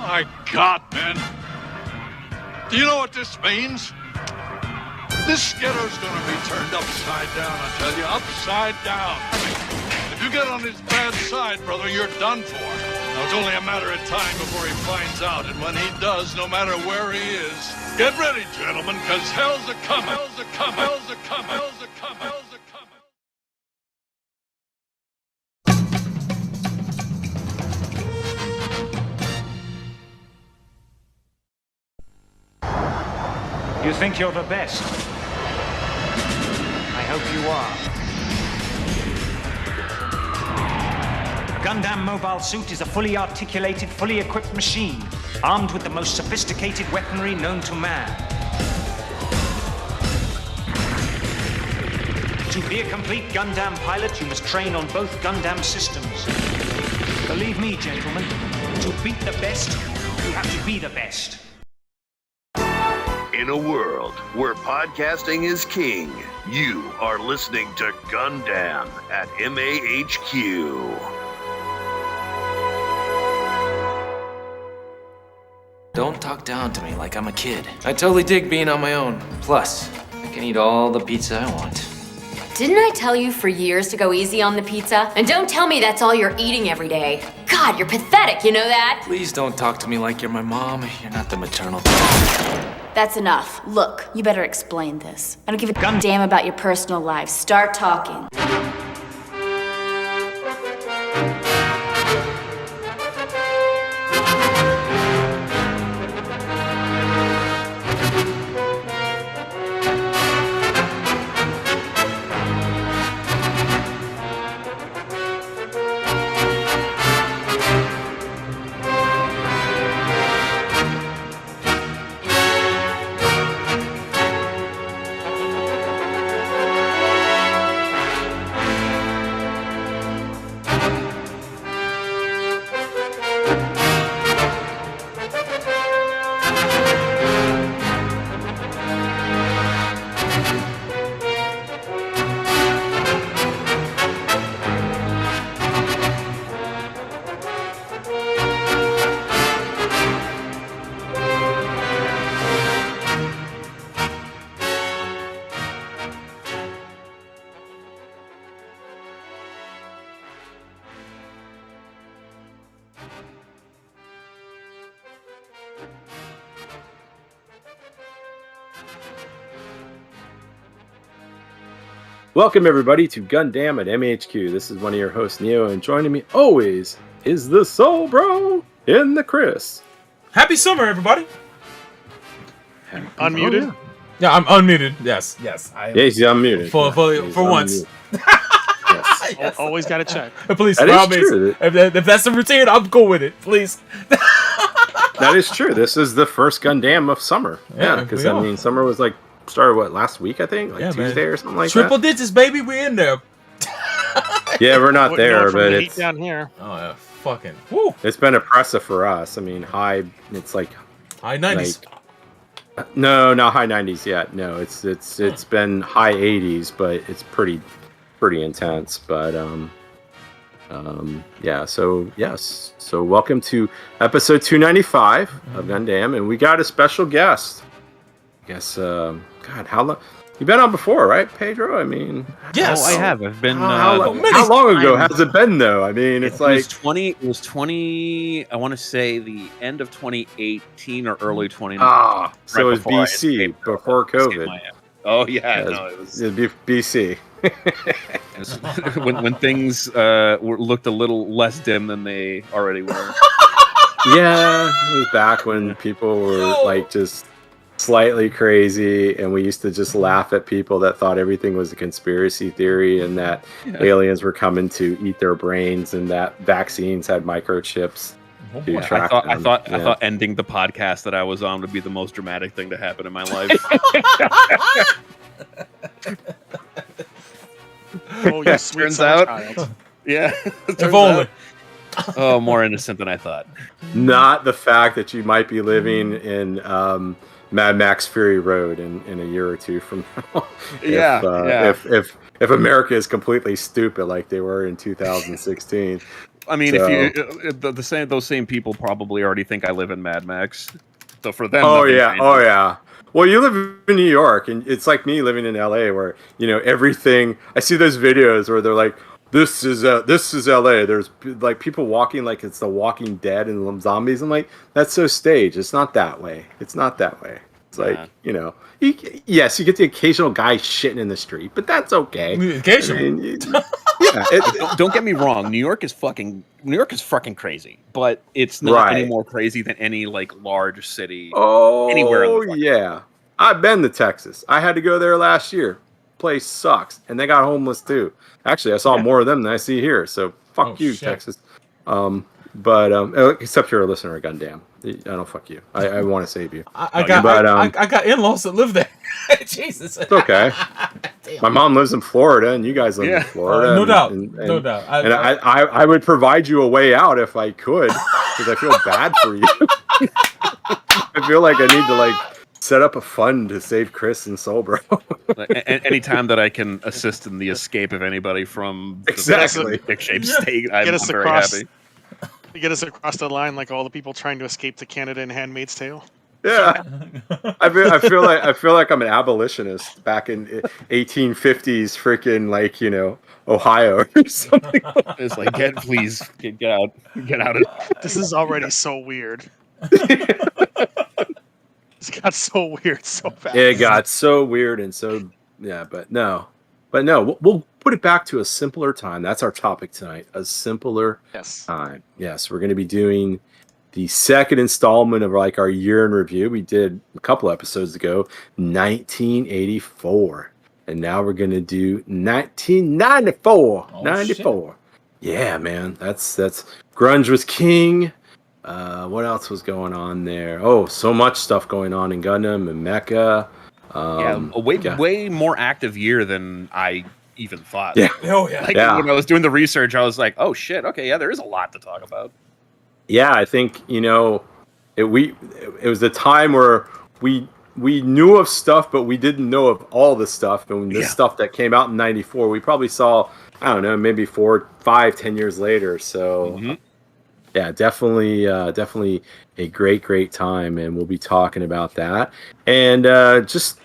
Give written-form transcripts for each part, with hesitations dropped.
My God, man. Do you know what this means? This Skitter's gonna be turned upside down, I tell you, upside down. If you get on his bad side, brother, you're done for. Now, it's only a matter of time before he finds out, and when he does, no matter where he is, get ready, gentlemen, because hell's a-coming, hell's a-coming, hell's a-coming, hell's a-coming, hell's a-coming. You think you're the best? I hope you are. Gundam Mobile Suit is a fully articulated, fully equipped machine, armed with the most sophisticated weaponry known to man. To be a complete Gundam pilot, you must train on both Gundam systems. Believe me, gentlemen, to beat the best, you have to be the best. In a world where podcasting is king, you are listening to Gundam at MAHQ. Don't talk down to me like I'm a kid. I totally dig being on my own. Plus, I can eat all the pizza I want. Didn't I tell you for years to go easy on the pizza? And don't tell me that's all you're eating every day. God, you're pathetic, you know that? Please don't talk to me like you're my mom. You're not the maternal. That's enough. Look, you better explain this. I don't give a damn about your personal life. Start talking. Welcome, everybody, to Gundam at MAHQ. This is one of your hosts, Neo, and joining me always is the Soul Bro in the Chris. Happy summer, everybody! Unmuted? Oh, Yeah, I'm unmuted. Yes. I am. yeah, he's unmuted. For once. Yes. Always got to check. Please, That is true. If that's the routine, I'm cool with it. Please. That is true. This is the first Gundam of summer. Yeah, because, we are. summer was started, last week, I think? Tuesday or something like Triple that? digits, baby. We in there. Yeah, we're not there, but it's it's... down here. Oh, yeah. Fucking. Woo. It's been oppressive for us. I mean, it's like... High 90s. No, not high 90s yet. No, it's been high 80s, but it's pretty intense. But yeah. So yes. So welcome to episode 295 of Gundam, and we got a special guest. I guess God, how long? You've been on before, right, Pedro? I mean, Yes. Oh, I have. I've been. how long ago has it been, though? I mean, it's like It was 20. I want to say the end of 2018 or early 2019. So it was BC before COVID. Oh yeah, no, it was BC. when things looked a little less dim than they already were. Yeah, it was back when people were just slightly crazy, and we used to just laugh at people that thought everything was a conspiracy theory and that aliens were coming to eat their brains and that vaccines had microchips. I thought ending the podcast that I was on would be the most dramatic thing to happen in my life. Oh, you sweet Turns summer out, child. yeah. If only. Oh, more innocent than I thought. Not the fact that you might be living in Mad Max Fury Road in a year or two from now. If If America is completely stupid like they were in 2016. I mean, So- if you those same people probably already think I live in Mad Max. So for them, Oh nothing yeah, changes. oh yeah. Well, you live in New York, and it's like me living in LA, where everything. I see those videos where they're like, "This is LA." There's like people walking like it's The Walking Dead and zombies. I'm like, that's so staged. It's not that way. It's not that way. It's like yes, you get the occasional guy shitting in the street, but that's okay. Occasional. I mean, Don't get me wrong. New York is fucking crazy, but it's not any more crazy than any like large city anywhere in the fucking yeah. I've been to Texas. I had to go there last year. Place sucks, and they got homeless too. Actually, I saw more of them than I see here. So fuck you, shit. Texas. Except you're a listener of Gundam. I don't fuck you. I want to save you. I got in-laws that live there. Jesus. It's okay. My mom lives in Florida, and you guys live in Florida. No doubt. No doubt. I would provide you a way out if I could, because I feel bad for you. I feel like I need to set up a fund to save Chris and Soul, Anytime that I can assist in the escape of anybody from exactly the dick-shaped state, I'm very happy. Get us across the line like all the people trying to escape to Canada in Handmaid's Tale. Yeah, I feel like I'm an abolitionist back in 1850s, freaking Ohio or something. It's like get out of. This is already so weird. It's got so weird so fast. It got so weird and so but no, we'll put it back to a simpler time. That's our topic tonight. A simpler time. Yes, we're going to be doing the second installment of our year in review. We did a couple episodes ago, 1984, and now we're going to do 1994. 94. Shit. Yeah, man, that's grunge was king. What else was going on there? Oh, so much stuff going on in Gundam and Mecha. A way more active year than I even thought. Yeah. Oh yeah. When I was doing the research, I was like, oh shit, okay, yeah, there is a lot to talk about. Yeah, I think it was the time where we knew of stuff, but we didn't know of all the stuff. And this stuff that came out in '94, we probably saw, I don't know, maybe 4, 5, 10 years later. So yeah, definitely a great time, and we'll be talking about that. And just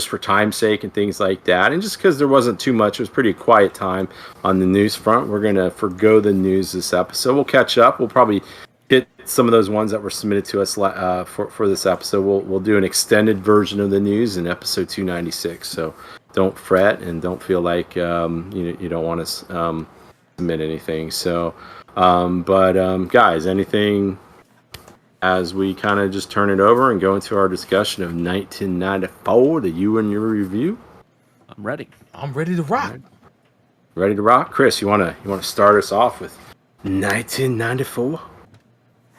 for time's sake and things like that, and just because there wasn't too much, it was pretty quiet time on the news front. We're gonna forgo the news this episode. We'll catch up. We'll probably hit some of those ones that were submitted to us for this episode. We'll do an extended version of the news in episode 296. So don't fret and don't feel like you don't want to submit anything. So. Guys, anything as we kind of just turn it over and go into our discussion of 1994, the you and your review? I'm ready. I'm ready to rock. Ready to rock? Chris, you wanna start us off with 1994?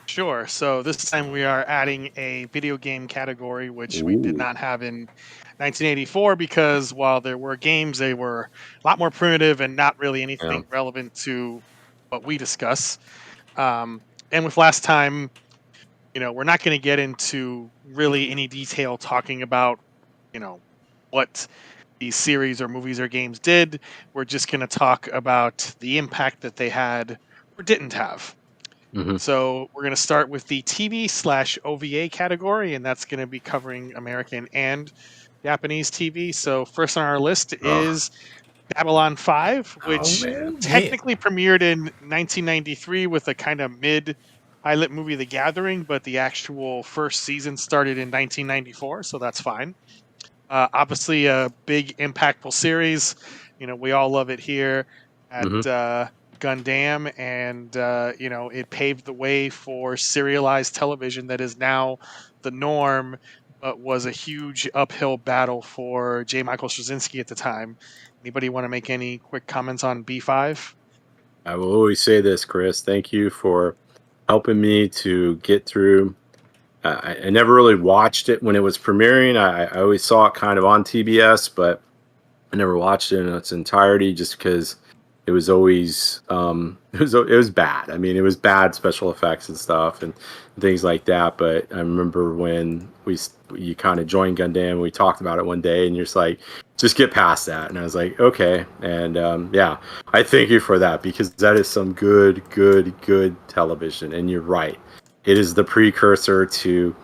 Sure. So this time we are adding a video game category, which we did not have in 1984, because while there were games, they were a lot more primitive and not really anything relevant to what we discuss. And with last time, we're not going to get into really any detail talking about, what these series or movies or games did. We're just going to talk about the impact that they had or didn't have. So we're going to start with the TV/OVA category, and that's going to be covering American and Japanese TV. So first on our list is Babylon 5, which technically premiered in 1993 with a kind of mid-pilot movie, The Gathering, but the actual first season started in 1994, so that's fine. Obviously, a big, impactful series. We all love it here at Gundam, and it paved the way for serialized television that is now the norm, but was a huge uphill battle for J. Michael Straczynski at the time. Anybody want to make any quick comments on B5? I will always say this, Chris. Thank you for helping me to get through. I never really watched it when it was premiering. I always saw it kind of on TBS, but I never watched it in its entirety just because it was always it was bad. I mean, it was bad special effects and stuff and things like that. But I remember when you kind of joined Gundam, we talked about it one day, and you're just like, just get past that. And I was like, okay. And yeah, I thank you for that, because that is some good television. And you're right, it is the precursor to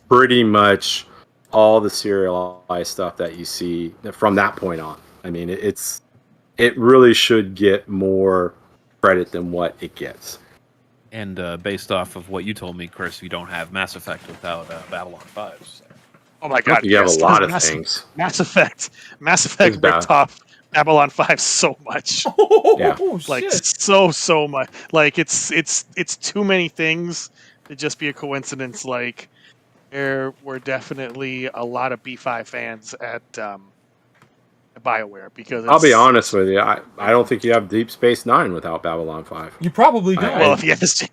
pretty much all the serialized stuff that you see from that point on. I mean, it really should get more credit than what it gets. And based off of what you told me, Chris, you don't have Mass Effect without Babylon 5. So. Oh my God! You have a lot of things. Mass Effect ripped off Babylon 5 so much. Yeah, like so much. Like it's too many things to just be a coincidence. Like there were definitely a lot of B5 fans at BioWare, because I'll be honest with you, I don't think you have Deep Space Nine without Babylon 5. You probably don't. Well, if you ask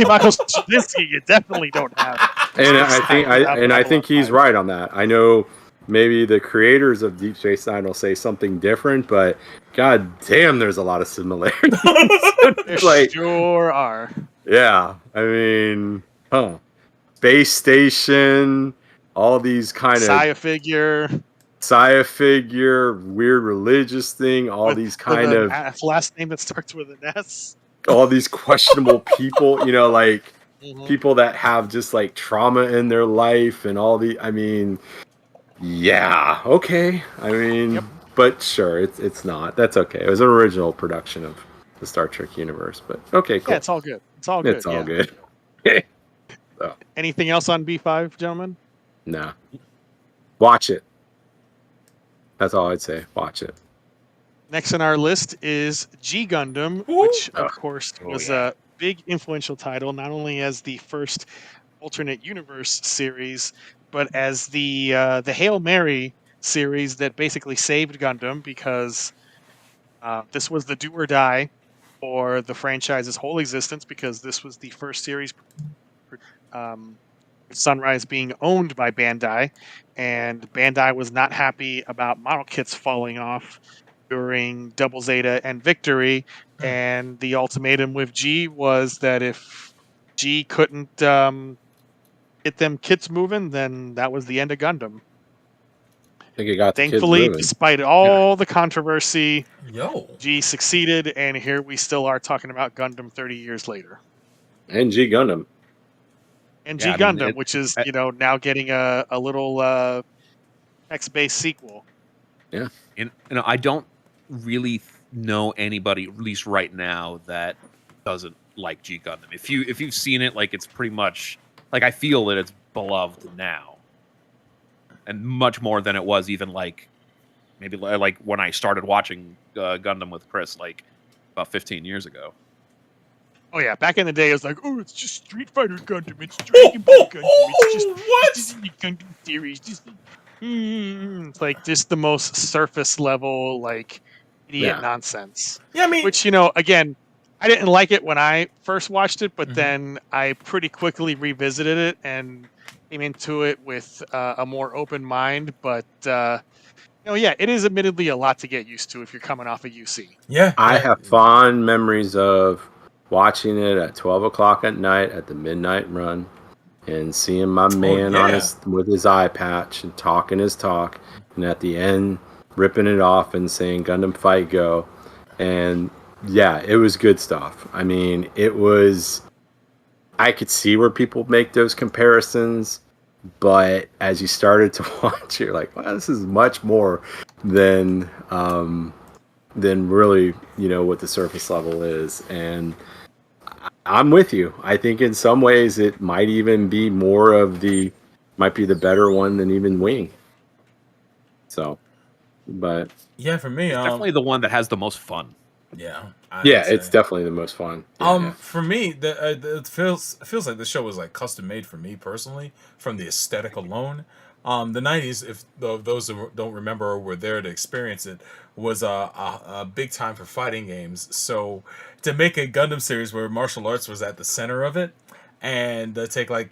Michael Straczynski, you definitely don't have. And I think he's right on that. I know maybe the creators of Deep Space Nine will say something different, but god damn, there's a lot of similarities. There sure are. Yeah, I mean, Space Station, all these kind of Sci figure, weird religious thing, all these kind of last name that starts with an S. All these questionable people, like people that have just like trauma in their life and all the. I mean, yeah, okay. I mean, but sure, it's not. That's okay. It was an original production of the Star Trek universe, but okay, cool. Yeah, it's all good. It's all good. It's all good. So. Anything else on B5, gentlemen? No. Watch it. That's all I'd say. Watch it. Next on our list is G Gundam, which of course was a big influential title, not only as the first alternate universe series, but as the Hail Mary series that basically saved Gundam, because this was the do or die for the franchise's whole existence, because this was the first series, Sunrise being owned by Bandai, and Bandai was not happy about model kits falling off during Double Zeta and Victory, and the ultimatum with G was that if G couldn't get them kits moving, then that was the end of Gundam. I think it got Thankfully, despite all the controversy, G succeeded, and here we still are talking about Gundam 30 years later. And G Gundam. And G Gundam, which is, now getting a little text-based sequel. Yeah. And I don't really know anybody, at least right now, that doesn't like G Gundam. If you've seen it, like, it's pretty much like, I feel that it's beloved now, and much more than it was even like maybe like when I started watching Gundam with Chris, like about 15 years ago. Oh yeah, back in the day, it was like, oh, it's just Street Fighter Gundam, it's Dragon Ball Gundam, it's just the Gundam series, it's like just the most surface level, like, idiot nonsense. Yeah, I mean, which, again, I didn't like it when I first watched it, but then I pretty quickly revisited it and came into it with a more open mind. But it is admittedly a lot to get used to if you're coming off a UC. Yeah, I have fond memories of watching it at 12 o'clock at night at the midnight run, and seeing my man with his eye patch and talking his talk, and at the end ripping it off and saying Gundam Fight Go. And yeah, it was good stuff. I mean, I could see where people make those comparisons, but as you started to watch, you're like, wow, this is much more than really, what the surface level is. And I'm with you. I think in some ways it might even be might be the better one than even Wing. So, but yeah, for me, it's definitely the one that has the most fun. Yeah, it's definitely the most fun. For me, it feels like the show was like custom made for me personally, from the aesthetic alone. The 90s, if those who don't remember or were there to experience it, was a big time for fighting games. So to make a Gundam series where martial arts was at the center of it, and take like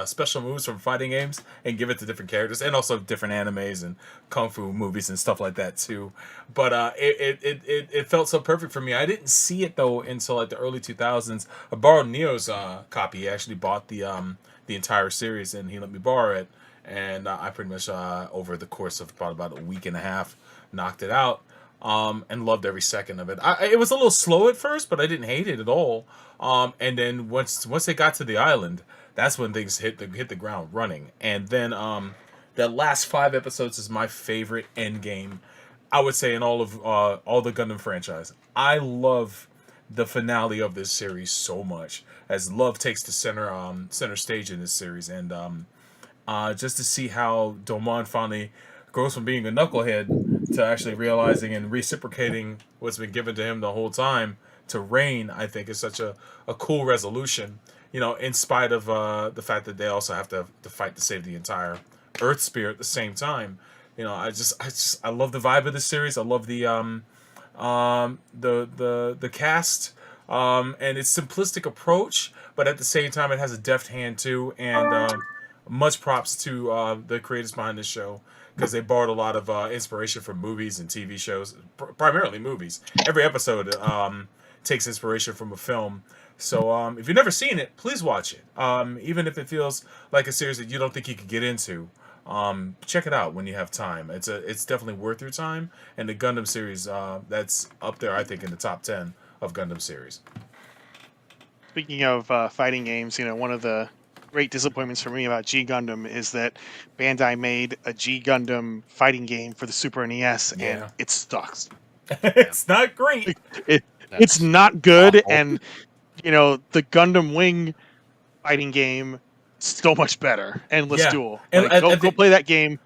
special moves from fighting games and give it to different characters, and also different animes and kung fu movies and stuff like that too. But it felt so perfect for me. I didn't see it though until like the early 2000s. I borrowed Neo's copy. He actually bought the entire series, and he let me borrow it. And I pretty much over the course of probably about a week and a half knocked it out. And loved every second of it. It was a little slow at first, but I didn't hate it at all. And then once they got to the island, that's when things hit the ground running. And then the last 5 episodes is my favorite end game, I would say, in all the Gundam franchise. I love the finale of this series so much, as love takes the center stage in this series, and just to see how Domon finally goes from being a knucklehead to actually realizing and reciprocating what's been given to him the whole time to reign, I think is such a cool resolution. In spite of the fact that they also have to fight to save the entire Earth sphere at the same time. I love the vibe of this series. I love the cast and its simplistic approach, but at the same time it has a deft hand too. And much props to the creators behind this show, because they borrowed a lot of inspiration from movies and TV shows, primarily movies. Every episode takes inspiration from a film. So if you've never seen it, please watch it. Even if it feels like a series that you don't think you could get into, check it out when you have time. It's definitely worth your time. And the Gundam series, that's up there, I think, in the top 10 of Gundam series. Speaking of fighting games, one of the great disappointments for me about G Gundam is that Bandai made a G Gundam fighting game for the Super NES, and it sucks. It's not great. It's not good, awful. and the Gundam Wing fighting game is so much better. Endless Duel. And Go play that game.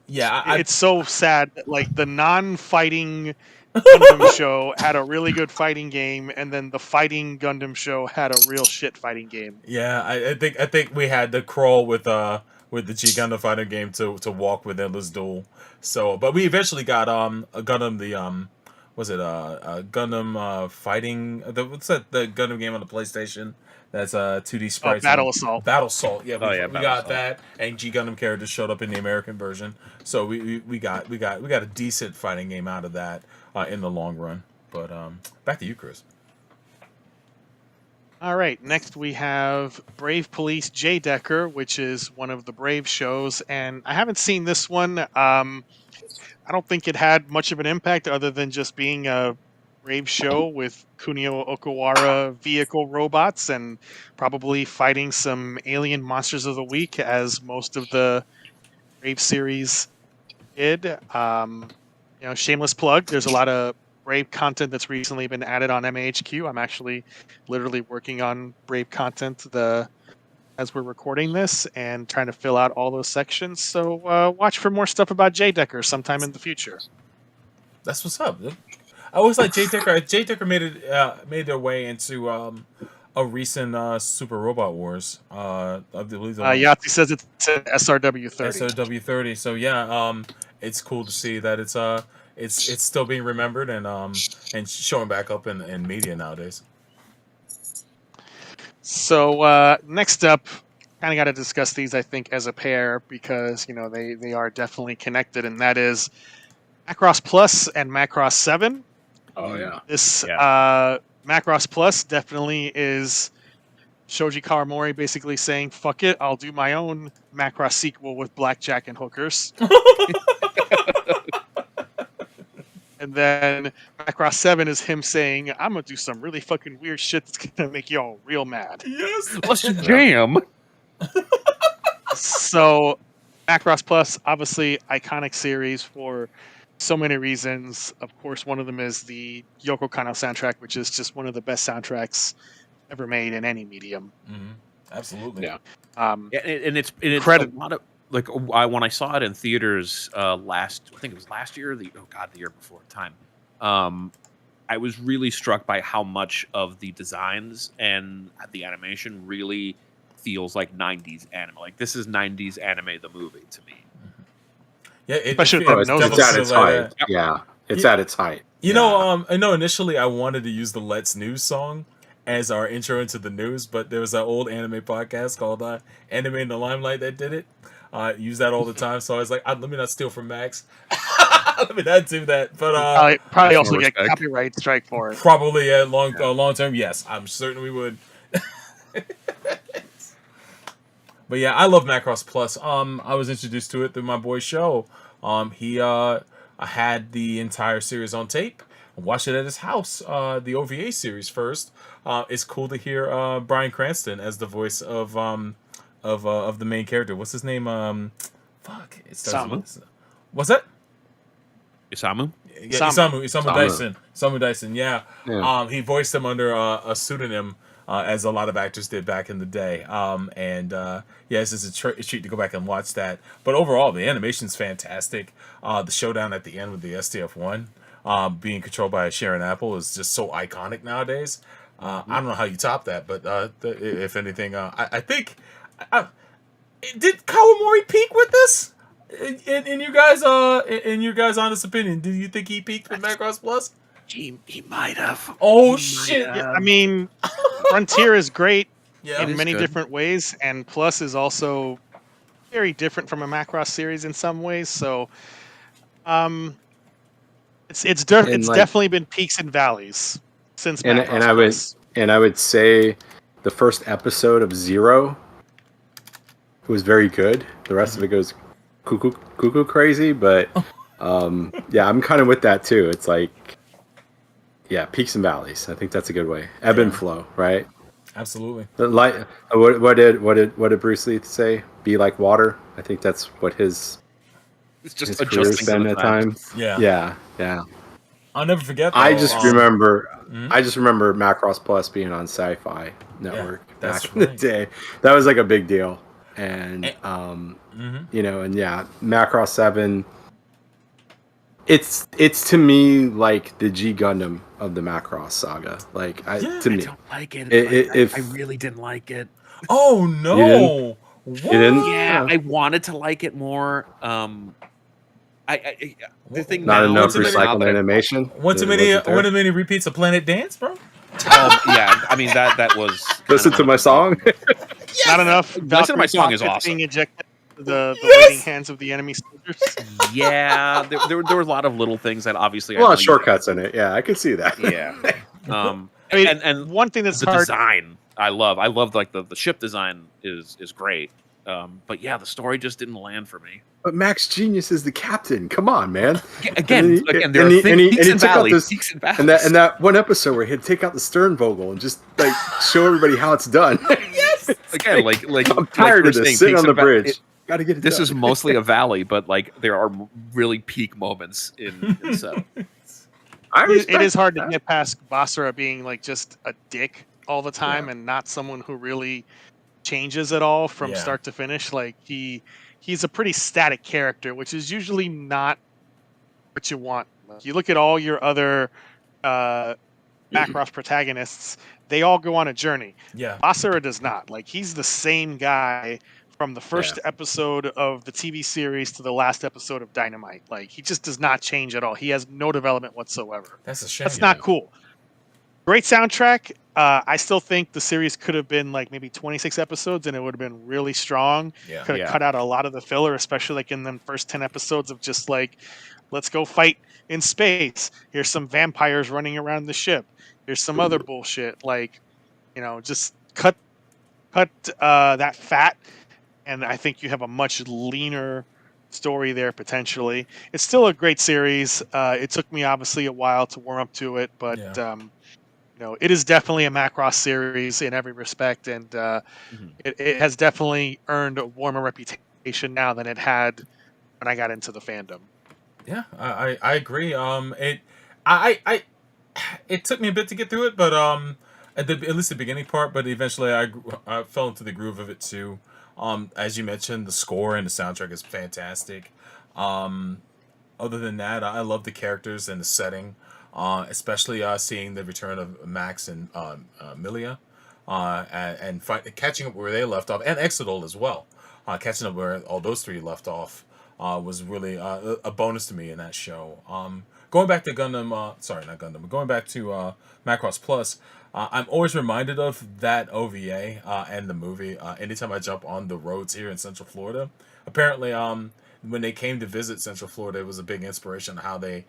Yeah, it's so sad that the non-fighting Gundam show had a really good fighting game, and then the fighting Gundam show had a real shit fighting game. Yeah, I think we had to crawl with the G Gundam fighting game to walk with Endless Duel. So, but we eventually got a Gundam Gundam fighting what's that, the Gundam game on the PlayStation that's 2D sprites. Battle Assault. Battle Assault. Yeah, we got Assault. that, and G Gundam characters showed up in the American version. So we got a decent fighting game out of that in the long run. But back to you, Chris. All right, next we have Brave Police J Decker, which is one of the Brave shows, and I haven't seen this one. I don't think it had much of an impact other than just being a Brave show with Kunio Okawara vehicle robots and probably fighting some alien monsters of the week, as most of the Brave series did. Shameless plug, there's a lot of Brave content that's recently been added on MAHQ. I'm actually literally working on Brave content as we're recording this and trying to fill out all those sections. So watch for more stuff about J Decker sometime in the future. That's what's up. I always like J Decker. J Decker made their way into a recent Super Robot Wars. I believe. Yahtzee says it's an SRW 30. SRW 30. So yeah, it's cool to see that it's still being remembered and showing back up in media nowadays. So next up, kind of got to discuss these, I think, as a pair, because they are definitely connected, and that is Macross Plus and Macross 7. Oh yeah. This Macross Plus definitely is Shoji Kawamori basically saying, "Fuck it, I'll do my own Macross sequel with blackjack and hookers." And then Macross 7 is him saying, "I'm gonna do some really fucking weird shit that's gonna make y'all real mad." Yes. What's your jam? So, Macross Plus, obviously iconic series for so many reasons. Of course, one of them is the Yoko Kanno soundtrack, which is just one of the best soundtracks ever made in any medium. Mm-hmm. Absolutely. Yeah. And it's a lot of when I saw it in theaters I think it was last year, the year before time. I was really struck by how much of the designs and the animation really feels like 90s anime. Like, this is 90s anime the movie to me. Yeah, it's at its height. Yeah, it's at its height. I know initially I wanted to use the Let's News song, as our intro into the news, but there was an old anime podcast called Anime in the Limelight that did it. Use that all the time, so I was like, let me not steal from Max. Let me not do that. But probably also more get respect. copyright strike for it. probably at long term, yes, I'm certain we would. But yeah, I love Macross Plus. I was introduced to it through my boy Show. He I had the entire series on tape. I watched it at his house. The OVA series first. It's cool to hear Bryan Cranston as the voice of the main character. What's his name? Samu. What's that? Isamu? Yeah, Isamu Dyson. Isamu Dyson, yeah. He voiced him under a pseudonym, as a lot of actors did back in the day. It's just a treat to go back and watch that. But overall, the animation's fantastic. The showdown at the end with the STF-1 being controlled by Sharon Apple is just so iconic nowadays. I don't know how you top that, but if anything, I think... did Kawamori peak with this? In your guys' honest opinion, do you think he peaked with Macross Plus? He might have. Oh shit! Yeah, I mean, Frontier is great Yeah, in many different ways, and Plus is also very different from a Macross series in some ways. So, it's definitely been peaks and valleys since Macross. And I would say the first episode of Zero was very good. The rest of it goes cuckoo crazy, but yeah, I'm kind of with that too. It's like, yeah, peaks and valleys. I think that's a good way. Ebb and flow, right? Absolutely. What did Bruce Lee say? Be like water. I think that's what his career's been at times. Yeah. I'll never forget. I just remember Macross Plus being on Sci-Fi Network back in the day. That was like a big deal. And Macross 7. It's to me like the G Gundam of the Macross saga. Like I don't like it. I really didn't like it. Oh no! You didn't? Yeah, I wanted to like it more. The thing not now, enough recycled animation. One too many repeats of Planet Dance, bro. Yeah, I mean that was. Listen to my song. Not enough. Listen to my song is awesome. Being ejected the waiting hands of the enemy soldiers. Yeah, there were a lot of little things that obviously a lot of shortcuts in it. Yeah, I can see that. Yeah. I mean, and one thing that's the hard. Design I love like the ship design is great. But yeah, the story just didn't land for me. But Max Genius is the captain. Come on, man. Again, there are peaks and valleys. And that one episode where he'd take out the stern Vogel and just like show everybody how it's done. Yes. Again, like I'm tired of this. Sitting on the bridge. Gotta get it this done. is mostly a valley, but like there are really peak moments in so. It is hard to get past Basara being like just a dick all the time and not someone who really changes at all from start to finish. Like he's a pretty static character, which is usually not what you want. Like, you look at all your other Macross protagonists, they all go on a journey. Yeah. Basara does not. Like he's the same guy from the first episode of the TV series to the last episode of Dynamite. Like he just does not change at all. He has no development whatsoever. That's a shame. That's not cool. Great soundtrack. I still think the series could have been like maybe 26 episodes and it would have been really strong. Yeah. Could have cut out a lot of the filler, especially like in the first 10 episodes of just like, let's go fight in space. Here's some vampires running around the ship. Here's some other bullshit. Like, just cut that fat. And I think you have a much leaner story there potentially. It's still a great series. It took me obviously a while to warm up to it, but it is definitely a Macross series in every respect, and it has definitely earned a warmer reputation now than it had when I got into the fandom. Yeah, I agree. It took me a bit to get through it, but at least the beginning part. But eventually, I fell into the groove of it too. As you mentioned, the score and the soundtrack is fantastic. Other than that, I love the characters and the setting, especially seeing the return of Max and Milia, and catching up where they left off, and Exodol as well, catching up where all those three left off. was really a bonus to me in that show. Going back to Gundam, sorry, not Gundam, but going back to Macross Plus, I'm always reminded of that OVA and the movie anytime I jump on the roads here in Central Florida. Apparently, when they came to visit Central Florida, it was a big inspiration on how they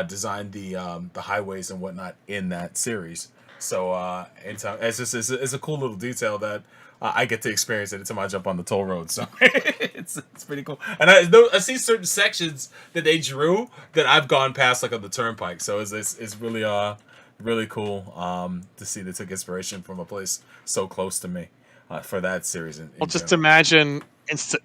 designed the highways and whatnot in that series. So anytime, it's a cool little detail that I get to experience anytime I jump on the toll road. So it's pretty cool. And I see certain sections that they drew that I've gone past, like on the turnpike. So it's really really cool to see they took inspiration from a place so close to me for that series. Well, just imagine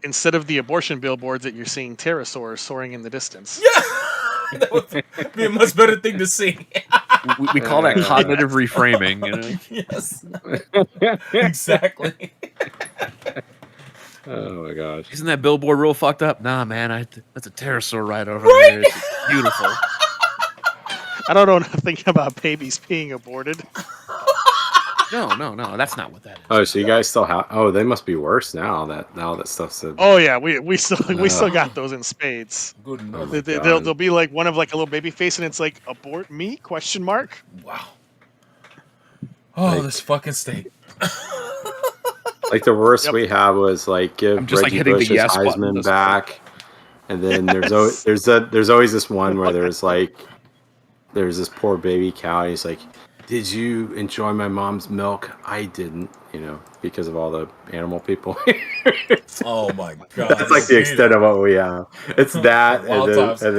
instead of the abortion billboards that you're seeing pterosaurs soaring in the distance. Yeah, that would be a much better thing to see. We call that cognitive reframing. You know? Yes, exactly. Oh my gosh! Isn't that billboard real fucked up? Nah, man, that's a pterosaur right over there. It's beautiful. I don't know nothing about babies being aborted. No, that's not what that is. Oh, so you guys still have? Oh, they must be worse now that stuff's. Oh yeah, we still got those in spades. Good Oh enough. my They'll be like one of like a little baby face, and it's like abort me ? Question mark. Wow. Oh, this fucking state. Like the worst we had was like give just, like, Reggie hitting the Bush's yes button. Heisman That's back, and then there's always this one where there's this poor baby cow, and he's like, "Did you enjoy my mom's milk? I didn't, because of all the animal people." Oh my god. That's like the extent of what we have. It's that, Wild times. and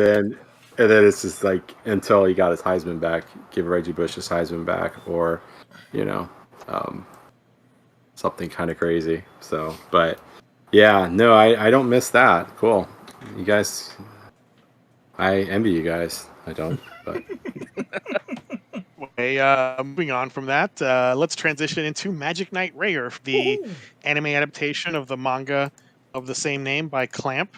then it's just like until he got his Heisman back, give Reggie Bush his Heisman back, or something kind of crazy. So, but yeah, no, I don't miss that. Cool, you guys. I envy you guys. I don't, but. Moving on from that, let's transition into Magic Knight Rare, the anime adaptation of the manga of the same name by Clamp.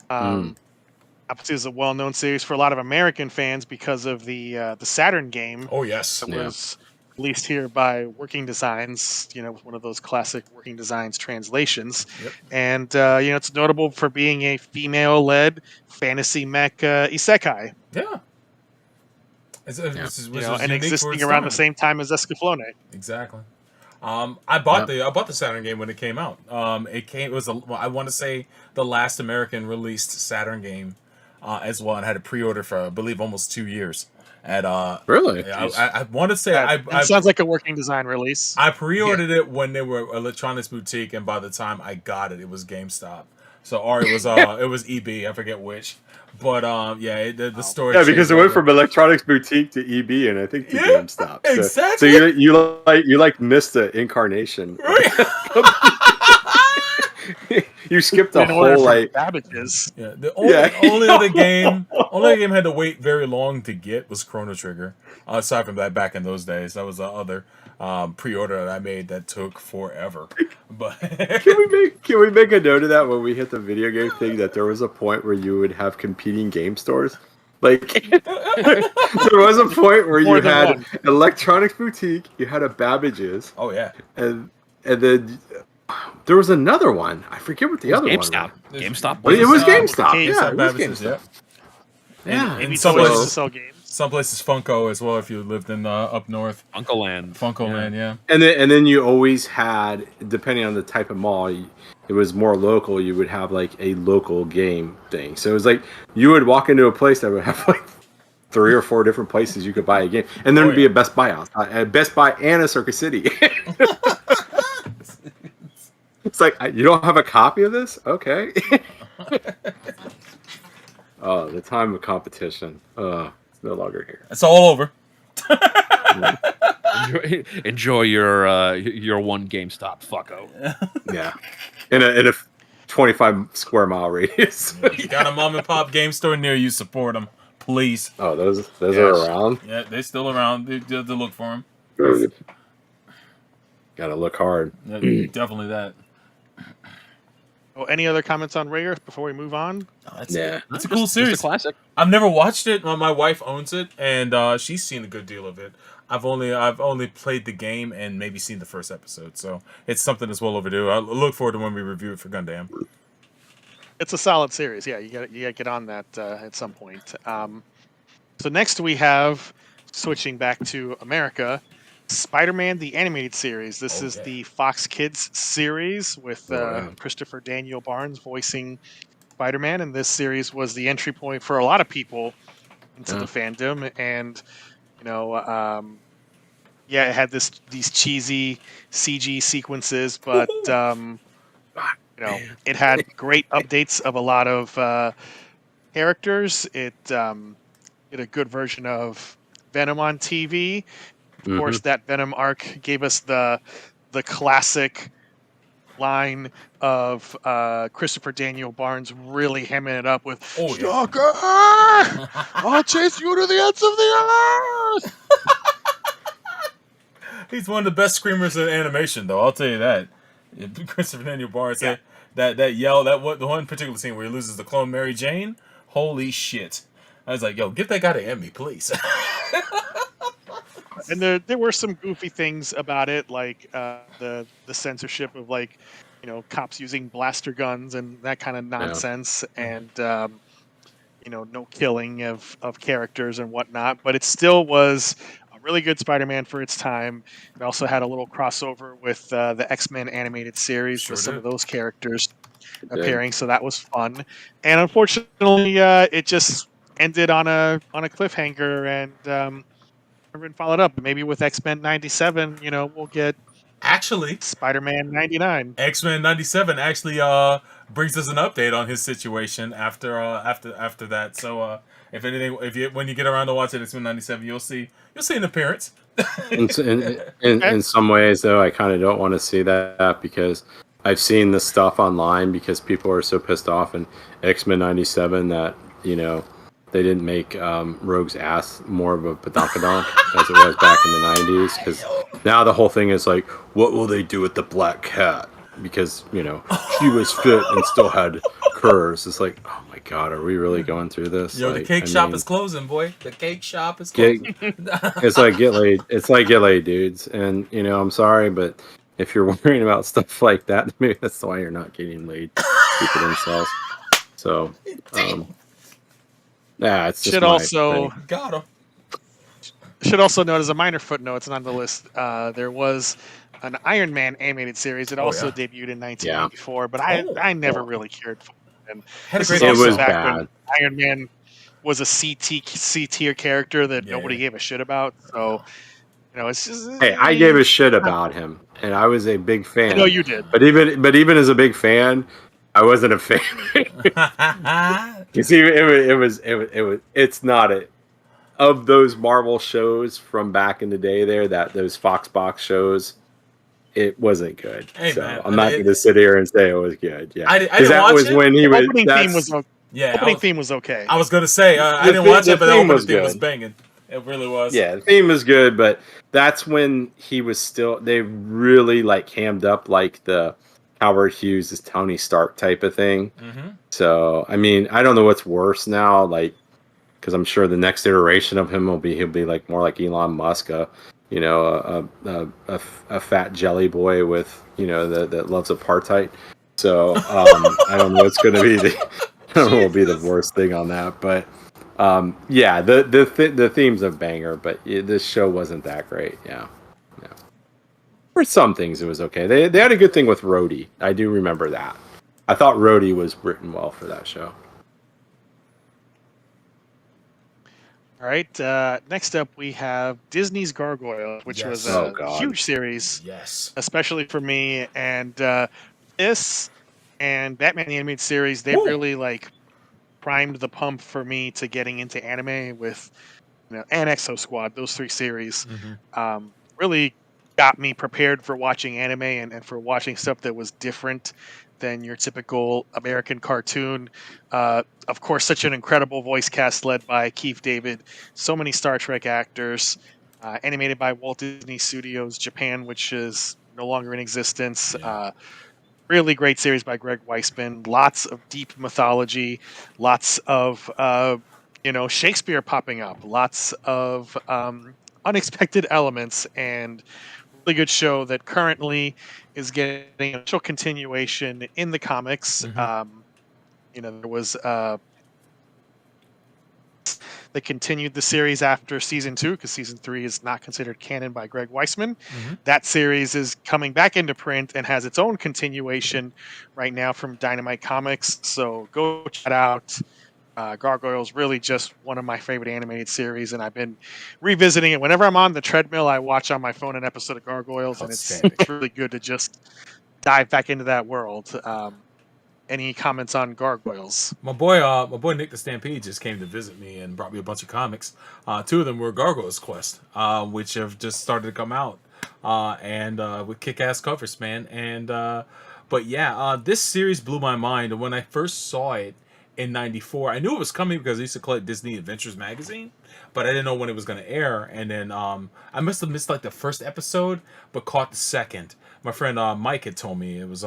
Obviously, is a well-known series for a lot of American fans because of the Saturn game. Oh yes. That was released here by Working Designs. One of those classic Working Designs translations. Yep. And it's notable for being a female-led fantasy mecha isekai. Yeah. And existing around the same time as Escaflowne. Exactly. I bought the Saturn game when it came out. It was I want to say the last American released Saturn game as well, and had a pre-order for I believe almost 2 years. Really? I want to say it sounds like a Working Design release. I pre-ordered it when they were Electronics Boutique, and by the time I got it, it was GameStop. So or it was it was EB, I forget which. But the story. Yeah, because it went from Electronics Boutique to EB, and I think to GameStop. So, exactly. So you missed the incarnation. Right. You skipped a whole Babbage's. Yeah. The only other game I had to wait very long to get was Chrono Trigger. Aside from that, back in those days, that was the other pre-order that I made that took forever. But can we make a note of that when we hit the video game thing, that there was a point where you would have competing game stores? Like there was a point where you had Electronics Boutique, you had a Babbage's. Oh yeah. And then there was another one. I forget what the other GameStop. one was. GameStop. It was GameStop. GameStop. Yeah, it was GameStop. Yeah. And Some places to sell games. Some places Funko as well if you lived in up north. Funkoland. Yeah. And then you always had, depending on the type of mall, it was more local. You would have like a local game thing. So it was like you would walk into a place that would have like 3 or 4 different places you could buy a game, and there would be a Best Buy outside, a Best Buy and a Circuit City. It's like, you don't have a copy of this? Okay. Oh, the time of competition. It's no longer here. It's all over. Enjoy your one GameStop, fucko. Yeah, in a 25 square mile radius. You got a mom and pop game store near you, support them, please. Oh, those are around? Yeah, they're still around. They have to look for them. Gotta look hard. Yeah, definitely that. Oh, any other comments on Rare before we move on? It's a cool series. It's a classic. I've never watched it. My wife owns it, and she's seen a good deal of it. I've only played the game and maybe seen the first episode, so it's something that's well overdue. I look forward to when we review it for Gundam. it's a solid series. Yeah, you got to get on that at some point. So next we have, switching back to America, Spider-Man the Animated Series. This is the Fox Kids series with yeah. Christopher Daniel Barnes voicing Spider-Man, and this series was the entry point for a lot of people into the fandom. And yeah, it had these cheesy CG sequences, but it had great updates of a lot of characters. It did a good version of Venom on TV. Of course, that Venom arc gave us the classic line of Christopher Daniel Barnes really hamming it up with "Stalker, I'll chase you to the ends of the earth." He's one of the best screamers in animation, though. I'll tell you that. Christopher Daniel Barnes, that yell, the one particular scene where he loses the clone Mary Jane. Holy shit! I was like, "Yo, get that guy to Emmy, please." And there were some goofy things about it, like the censorship of cops using blaster guns and that kind of nonsense, and no killing of characters and whatnot. But it still was a really good Spider-Man for its time. It also had a little crossover with the X-Men animated series with some of those characters appearing, so that was fun. And unfortunately, it just ended on a cliffhanger, and never been followed up. Maybe with X-Men 97, we'll get Spider-Man 99. X-Men 97 actually brings us an update on his situation after that. So if anything, when you get around to watching X-Men 97, you'll see an appearance. in some ways, though, I kind of don't want to see that because I've seen the stuff online because people are so pissed off in X-Men 97 that they didn't make Rogue's ass more of a pedonkadonk as it was back in the 90s. Because now the whole thing is like, what will they do with the black cat? Because, she was fit and still had curves. It's like, oh my God, are we really going through this? Yo, the cake shop is closing, boy. The cake shop is closing. It's like get laid. It's like get laid, dudes. And, I'm sorry, but if you're worrying about stuff like that, maybe that's why you're not getting laid. Keep it themselves. So, yeah, it's just should also thing. Got him. Should also note as a minor footnote, it's not on the list. There was an Iron Man animated series. It also debuted in 1984, but I never really cared for it. And it was bad. When Iron Man was a C tier character that nobody gave a shit about. So it's just. Hey, I gave a shit about him, and I was a big fan. I know you did. But even as a big fan, I wasn't a fan. You see, it's not of those Marvel shows from back in the day those Fox box shows, it wasn't good. Hey, so man, I'm not going to sit here and say it was good. Yeah, I didn't that watch was it. when he was. Opening theme was opening theme was okay. I was going to say I didn't watch it, but the opening theme was banging. It really was. Yeah, the theme was good, but that's when he was still. They really hammed up the Howard Hughes is Tony Stark type of thing. Mm-hmm. So I mean, I don't know what's worse now, because I'm sure the next iteration of him he'll be more like Elon Musk, a fat jelly boy with that loves apartheid. So I don't know what's going to be what will be the worst thing on that, but yeah, the theme's a banger, but this show wasn't that great. Yeah. For some things, it was okay. They had a good thing with Rhodey. I do remember that. I thought Rhodey was written well for that show. All right. Next up, we have Disney's Gargoyle, which was a huge series. Yes. Especially for me. And this and Batman the Animated Series, they really primed the pump for me to getting into anime with, and Exo Squad. Those three series really got me prepared for watching anime and for watching stuff that was different than your typical American cartoon. Of course, such an incredible voice cast led by Keith David. So many Star Trek actors. Animated by Walt Disney Studios Japan, which is no longer in existence. Really great series by Greg Weisman. Lots of deep mythology. Lots of Shakespeare popping up. Lots of unexpected elements, and really good show that currently is getting a continuation in the comics. There was they continued the series after season 2 because season 3 is not considered canon by Greg Weisman. That series is coming back into print and has its own continuation right now from Dynamite Comics. So go check it out. Gargoyles really just one of my favorite animated series, and I've been revisiting it whenever I'm on the treadmill. I watch on my phone an episode of Gargoyles, and it's really good to just dive back into that world. Any comments on Gargoyles? My boy Nick the Stampede just came to visit me and brought me a bunch of comics. 2 of them were Gargoyles Quest, which have just started to come out, and with kick-ass covers, man. And but yeah, this series blew my mind. And when I first saw it in '94, I knew it was coming because I used to collect Disney Adventures magazine, but I didn't know when it was going to air. And then I must have missed like the first episode, but caught the second. My friend Mike had told me it was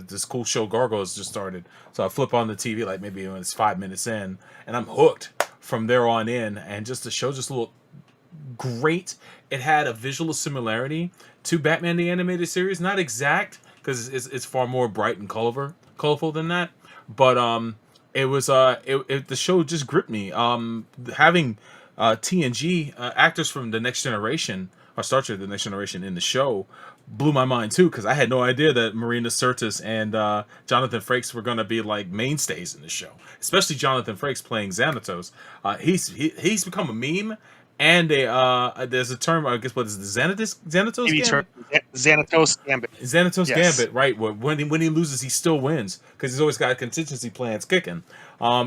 this cool show Gargoyles just started. So I flip on the TV like maybe when it's 5 minutes in, and I'm hooked from there on in. And just the show just looked great. It had a visual similarity to Batman the Animated Series, not exact because it's far more bright and colorful than that, but it was the show just gripped me. Having TNG actors from the Next Generation or Star Trek: The Next Generation in the show blew my mind too, because I had no idea that Marina Sirtis and Jonathan Frakes were going to be like mainstays in the show. Especially Jonathan Frakes playing Xanatos. He's become a meme. And there's a term, I guess, what is it, Xanatos Gambit? Xanatos Gambit. Xanatos Gambit, right? When he loses, he still wins because he's always got contingency plans kicking.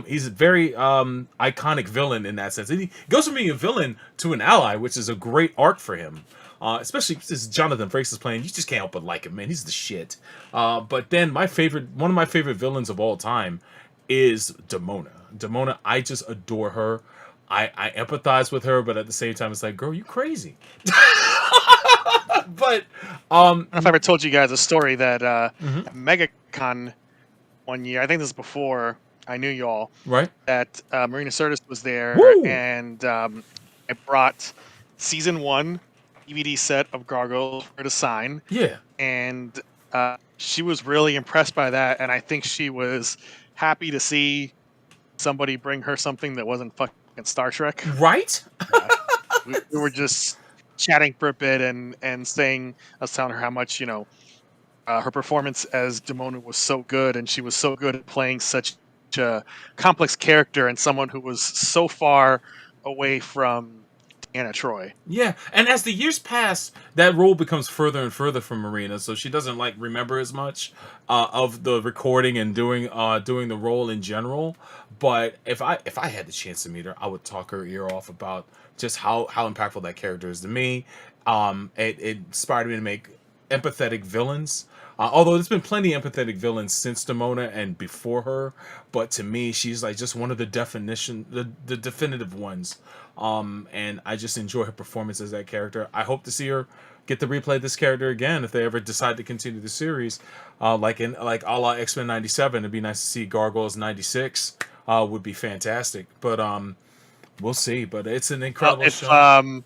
He's a very iconic villain in that sense. And he goes from being a villain to an ally, which is a great arc for him. Especially since Jonathan Frakes is playing, you just can't help but like him, man. He's the shit. But then one of my favorite villains of all time is Demona. Demona, I just adore her. I empathize with her, but at the same time, it's like, girl, you crazy. But I don't know if I ever told you guys a story that at MegaCon one year, I think this is before I knew y'all, right? That Marina Sirtis was there. Woo! And I brought season 1 DVD set of Gargoyles for her to sign. Yeah. And she was really impressed by that, and I think she was happy to see somebody bring her something that wasn't fucking Star Trek. Right? We were just chatting for a bit and saying, I was telling her how much, her performance as Demona was so good, and she was so good at playing such a complex character and someone who was so far away from Anna Troy. Yeah, and as the years pass, that role becomes further and further from Marina, so she doesn't remember as much of the recording and doing the role in general. But if I had the chance to meet her, I would talk her ear off about just how impactful that character is to me. It inspired me to make empathetic villains. Although there's been plenty of empathetic villains since Demona and before her, but to me, she's like just one of the definitive ones. And I just enjoy her performance as that character. I hope to see her get to replay this character again if they ever decide to continue the series, like a la X-Men '97. It'd be nice to see Gargoyles '96. Would be fantastic, but we'll see. But it's an incredible show.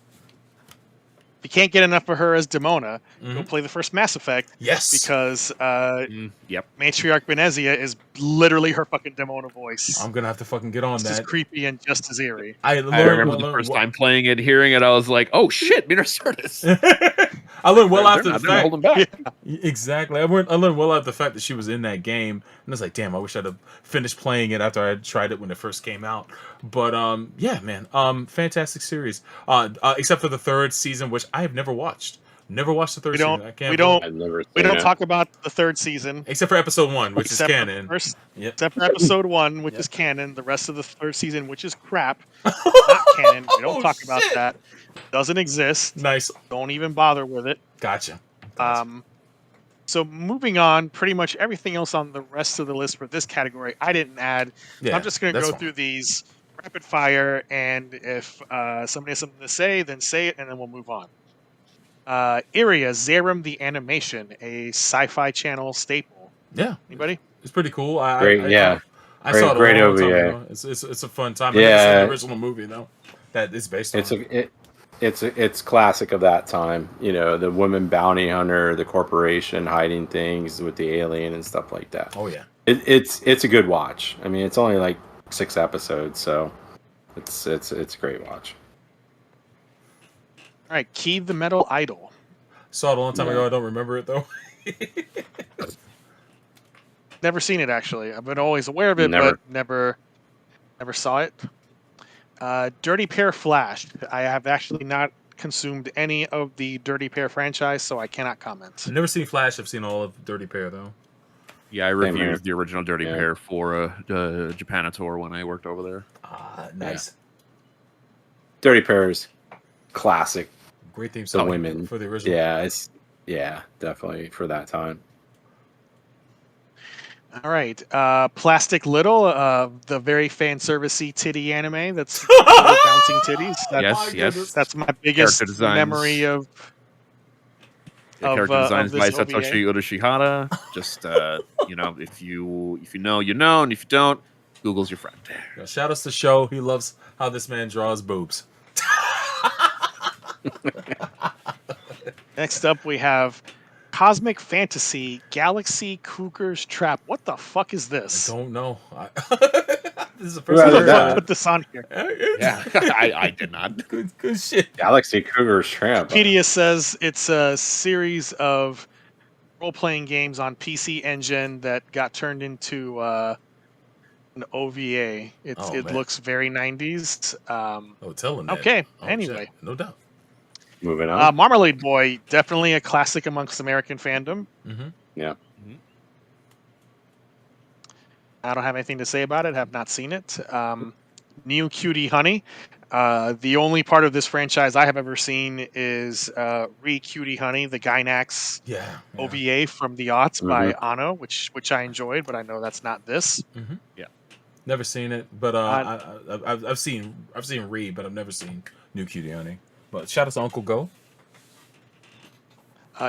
If you can't get enough of her as Demona, go play the first Mass Effect. Yes. Because yep. Matriarch Benezia is literally her fucking Demona voice. I'm going to have to fucking get on just that. Just creepy and just as eerie. I remember the first time playing it, hearing it, I was like, oh shit, Mina Sirtis. I learned well after the fact. Holding back. Yeah. Exactly. I learned well after the fact that she was in that game. And I was like, damn, I wish I'd have finished playing it after I had tried it when it first came out. But yeah, man. Fantastic series. Except for the 3rd season, which I have never watched. Never watched the 3rd season. We don't talk about the 3rd season. Except for episode 1, which is canon. Except for episode 1, which is canon. The rest of the 3rd season, which is crap. Not canon. We don't talk about that. Doesn't exist. Nice. Don't even bother with it. Gotcha. So moving on, pretty much everything else on the rest of the list for this category, I didn't add. Yeah, I'm just going to go through these rapid fire, and if somebody has something to say, then say it, and then we'll move on. Iria, Zerum the Animation, a Sci-Fi Channel staple. Yeah. Anybody? It's pretty cool. Great, yeah. I saw it great a long time OVA. ago. It's a fun time. Yeah. It's the original movie though that is based on. It's classic of that time. The woman bounty hunter, the corporation hiding things with the alien and stuff like that. Oh yeah. It's a good watch. I mean, it's only like 6 episodes, so it's a great watch. All right, Key the Metal Idol. Saw it a long time ago. I don't remember it though. Never seen it actually. I've been always aware of it, Never. but never saw it. Dirty Pair Flash. I have actually not consumed any of the Dirty Pair franchise, so I cannot comment. I've never seen Flash. I've seen all of Dirty Pair though. Yeah, I here. reviewed the original Dirty Pair for Japanator when I worked over there. Nice. Dirty Pair's classic. Great theme The song women. for the original. Yeah, definitely for that time. All right, Plastic Little, the very fan servicey titty anime that's little bouncing titties. Yes. That's my biggest Character designs. memory of. Character designs by this OVA. Satoshi Urashihara. Just if you know, you know, and if you don't, Google's your friend. Yeah, shout outs to Show. He loves how this man draws boobs. Next up, we have Cosmic Fantasy Galaxy Cougar's Trap. What the fuck is this? Don't know. This is the Who first added time that? Put this on here. Yeah, I did not. Good shit. Galaxy Cougar's Tramp. Wikipedia says it's a series of role-playing games on PC Engine that got turned into an OVA. It Man. looks very 90s. Tell him that. Okay, Oh, anyway. shit. No doubt. Moving on. Marmalade Boy, definitely a classic amongst American fandom. Mm-hmm. Yeah. I don't have anything to say about it. Have not seen it. New Cutie Honey. The only part of this franchise I have ever seen is Cutie Honey, the Gynax OVA from the aughts by Anno, which I enjoyed, but I know that's not this. Mm-hmm. Yeah. Never seen it, but I've seen Re, but I've never seen New Cutie Honey. But shout out to Uncle Go.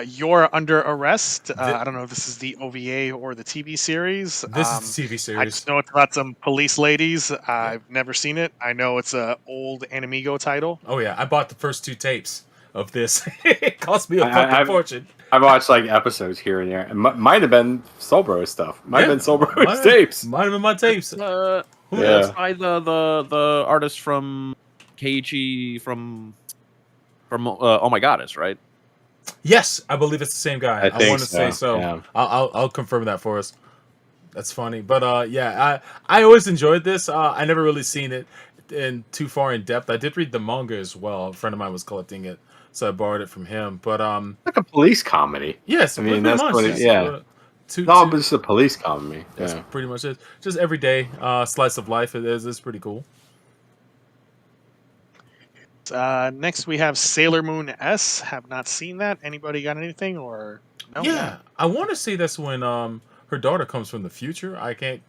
You're Under Arrest. I don't know if this is the OVA or the TV series. This is the TV series. I just know it's about some police ladies. I've never seen it. I know it's a old Animigo title. Oh yeah, I bought the first 2 tapes of this. It cost me a fucking fortune. I've watched like episodes here and there. It might have been Soulbro stuff. Might have been Soulbro's tapes. Might have been my tapes. Who is the artist from Keiichi from Oh My Goddess, right? Yes, I believe it's the same guy. I want to say so. Yeah. I'll confirm that for us. That's funny, but I always enjoyed this. I never really seen it in too far in depth. I did read the manga as well. A friend of mine was collecting it, so I borrowed it from him. But like a police comedy. Yes, I mean that's what it, yeah. But it's a police comedy. That's pretty much it. Just everyday slice of life. It's pretty cool. Next, we have Sailor Moon S. Have not seen that. Anybody got anything or no? Yeah, I want to say that's when her daughter comes from the future. I can't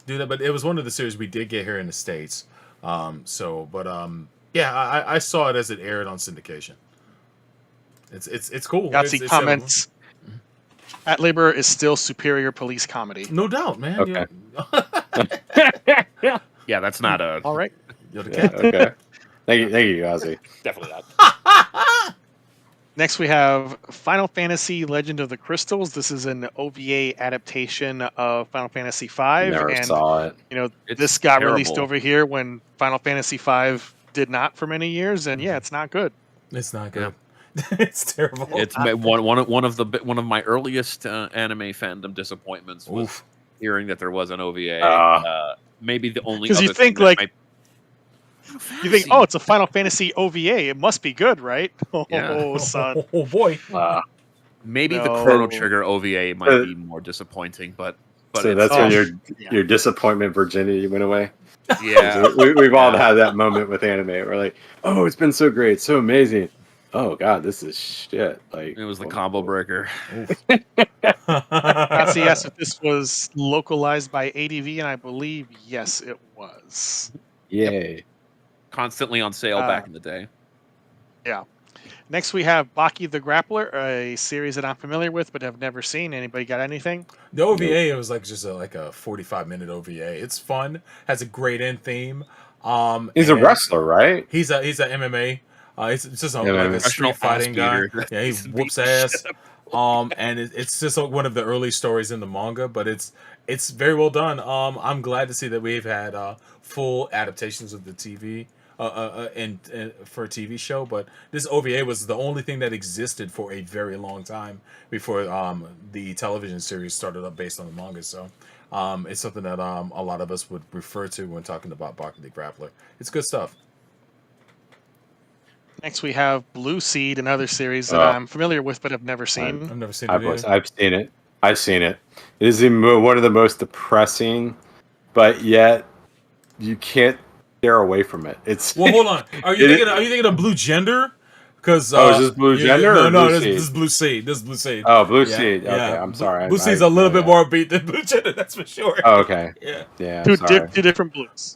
do that, but it was one of the series we did get here in the States. I saw it as it aired on syndication. It's cool. Yahtzee it's comments. At Labor is still superior police comedy. No doubt, man. Okay. Yeah, that's not a. All right. You're the cat. Okay. Thank you, Ozzy. Definitely not. Next, we have Final Fantasy Legend of the Crystals. This is an OVA adaptation of Final Fantasy V. Never saw it. You know, It's this got terrible. released over here when Final Fantasy V did not for many years, and yeah, it's not good. It's not good. It's terrible. It's one of my earliest anime fandom disappointments was hearing that there was an OVA. Maybe the only because you think like. You think, oh, it's a Final Fantasy OVA. It must be good, right? Oh, son. Oh, boy. Maybe the Chrono Trigger OVA might be more disappointing, but so that's when your disappointment virginity went away. Yeah, we've all had that moment with anime. We're like, oh, it's been so great, so amazing. Oh God, this is shit. Like it was the combo breaker. Nazi asked if this was localized by ADV, and I believe yes, it was. Yay. Yep. Constantly on sale back in the day. Yeah. Next, we have Baki the Grappler, a series that I'm familiar with but have never seen. Anybody got anything? The OVA, it was like just a 45-minute OVA. It's fun. Has a great end theme. He's a wrestler, right? He's a MMA. It's just like a street fighting guy. Yeah, he whoops ass. And it's just one of the early stories in the manga, but it's It's very well done. I'm glad to see that we've had full adaptations of the TV and for a TV show, but this OVA was the only thing that existed for a very long time before the television series started up based on the manga. So it's something that a lot of us would refer to when talking about Baki the Grappler. It's good stuff. Next, we have Blue Seed, another series that I'm familiar with but have never seen. I've never seen it either. I've seen it. I've seen it. It is one of the most depressing, but yet you can't stare away from it. It's Well, hold on. Are you thinking of Blue Gender? Because is this Blue Gender? No, or Blue this is Blue Seed. This is Blue Seed. Oh, Blue Yeah, Seed. Okay, yeah. I'm sorry. Blue Seed's a little bit more upbeat than Blue Gender. That's for sure. Oh, okay. Yeah. Yeah. Two different blues.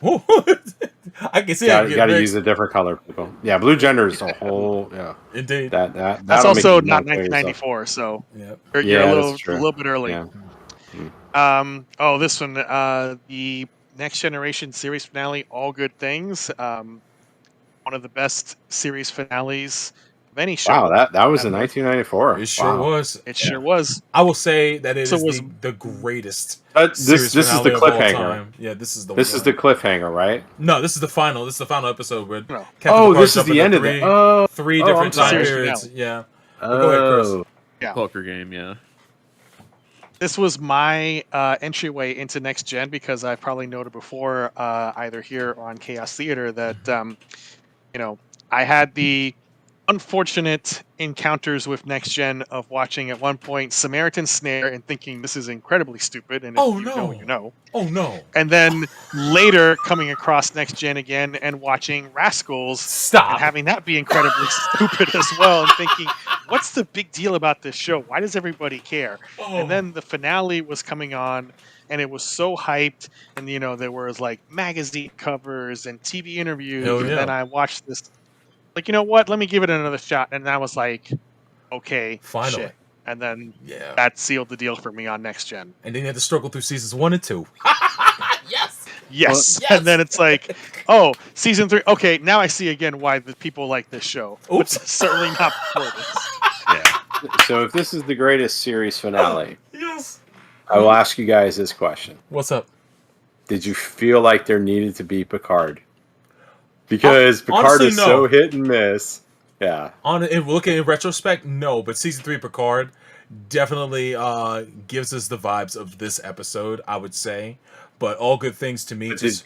I can see. Got to use a different color, people. Yeah, Blue Gender is a whole. Yeah. Indeed. That's also not 1994, so you're a little bit early. Yeah. This one, the Next Generation series finale, All Good Things. One of the best series finales of any show. Wow, that was in 1994. It sure was. It sure was. I will say that it is the greatest. This is the cliffhanger. Yeah, this is the. This is the cliffhanger, right? No, this is the final. This is the final episode where. No. This is the end of it. Three different time periods. Yeah. Go ahead, Chris. Yeah. Poker game, yeah. This was my entryway into Next Gen because I probably noted before, either here or on Chaos Theater, that I had the unfortunate encounters with Next Gen of watching at one point Samaritan Snare and thinking this is incredibly stupid, and if you know. Oh no! And then later coming across Next Gen again and watching Rascals, and having that be incredibly stupid as well, and thinking, what's the big deal about this show? Why does everybody care? And then the finale was coming on, and it was so hyped, and there was like magazine covers and TV interviews, and then I watched this. Like, you know what? Let me give it another shot. And I was like, okay, finally. Shit. And then that sealed the deal for me on Next Gen. And then you had to struggle through seasons 1 and 2. Yes. And then it's like, season 3. Okay, now I see again why the people like this show. Oops. Certainly not before this. Yeah. So if this is the greatest series finale, yes, I will ask you guys this question. What's up? Did you feel like there needed to be Picard? Because Picard honestly, is no. so hit and miss. Yeah. Looking in retrospect, no. But season 3 Picard definitely gives us the vibes of this episode, I would say. But All Good Things to me did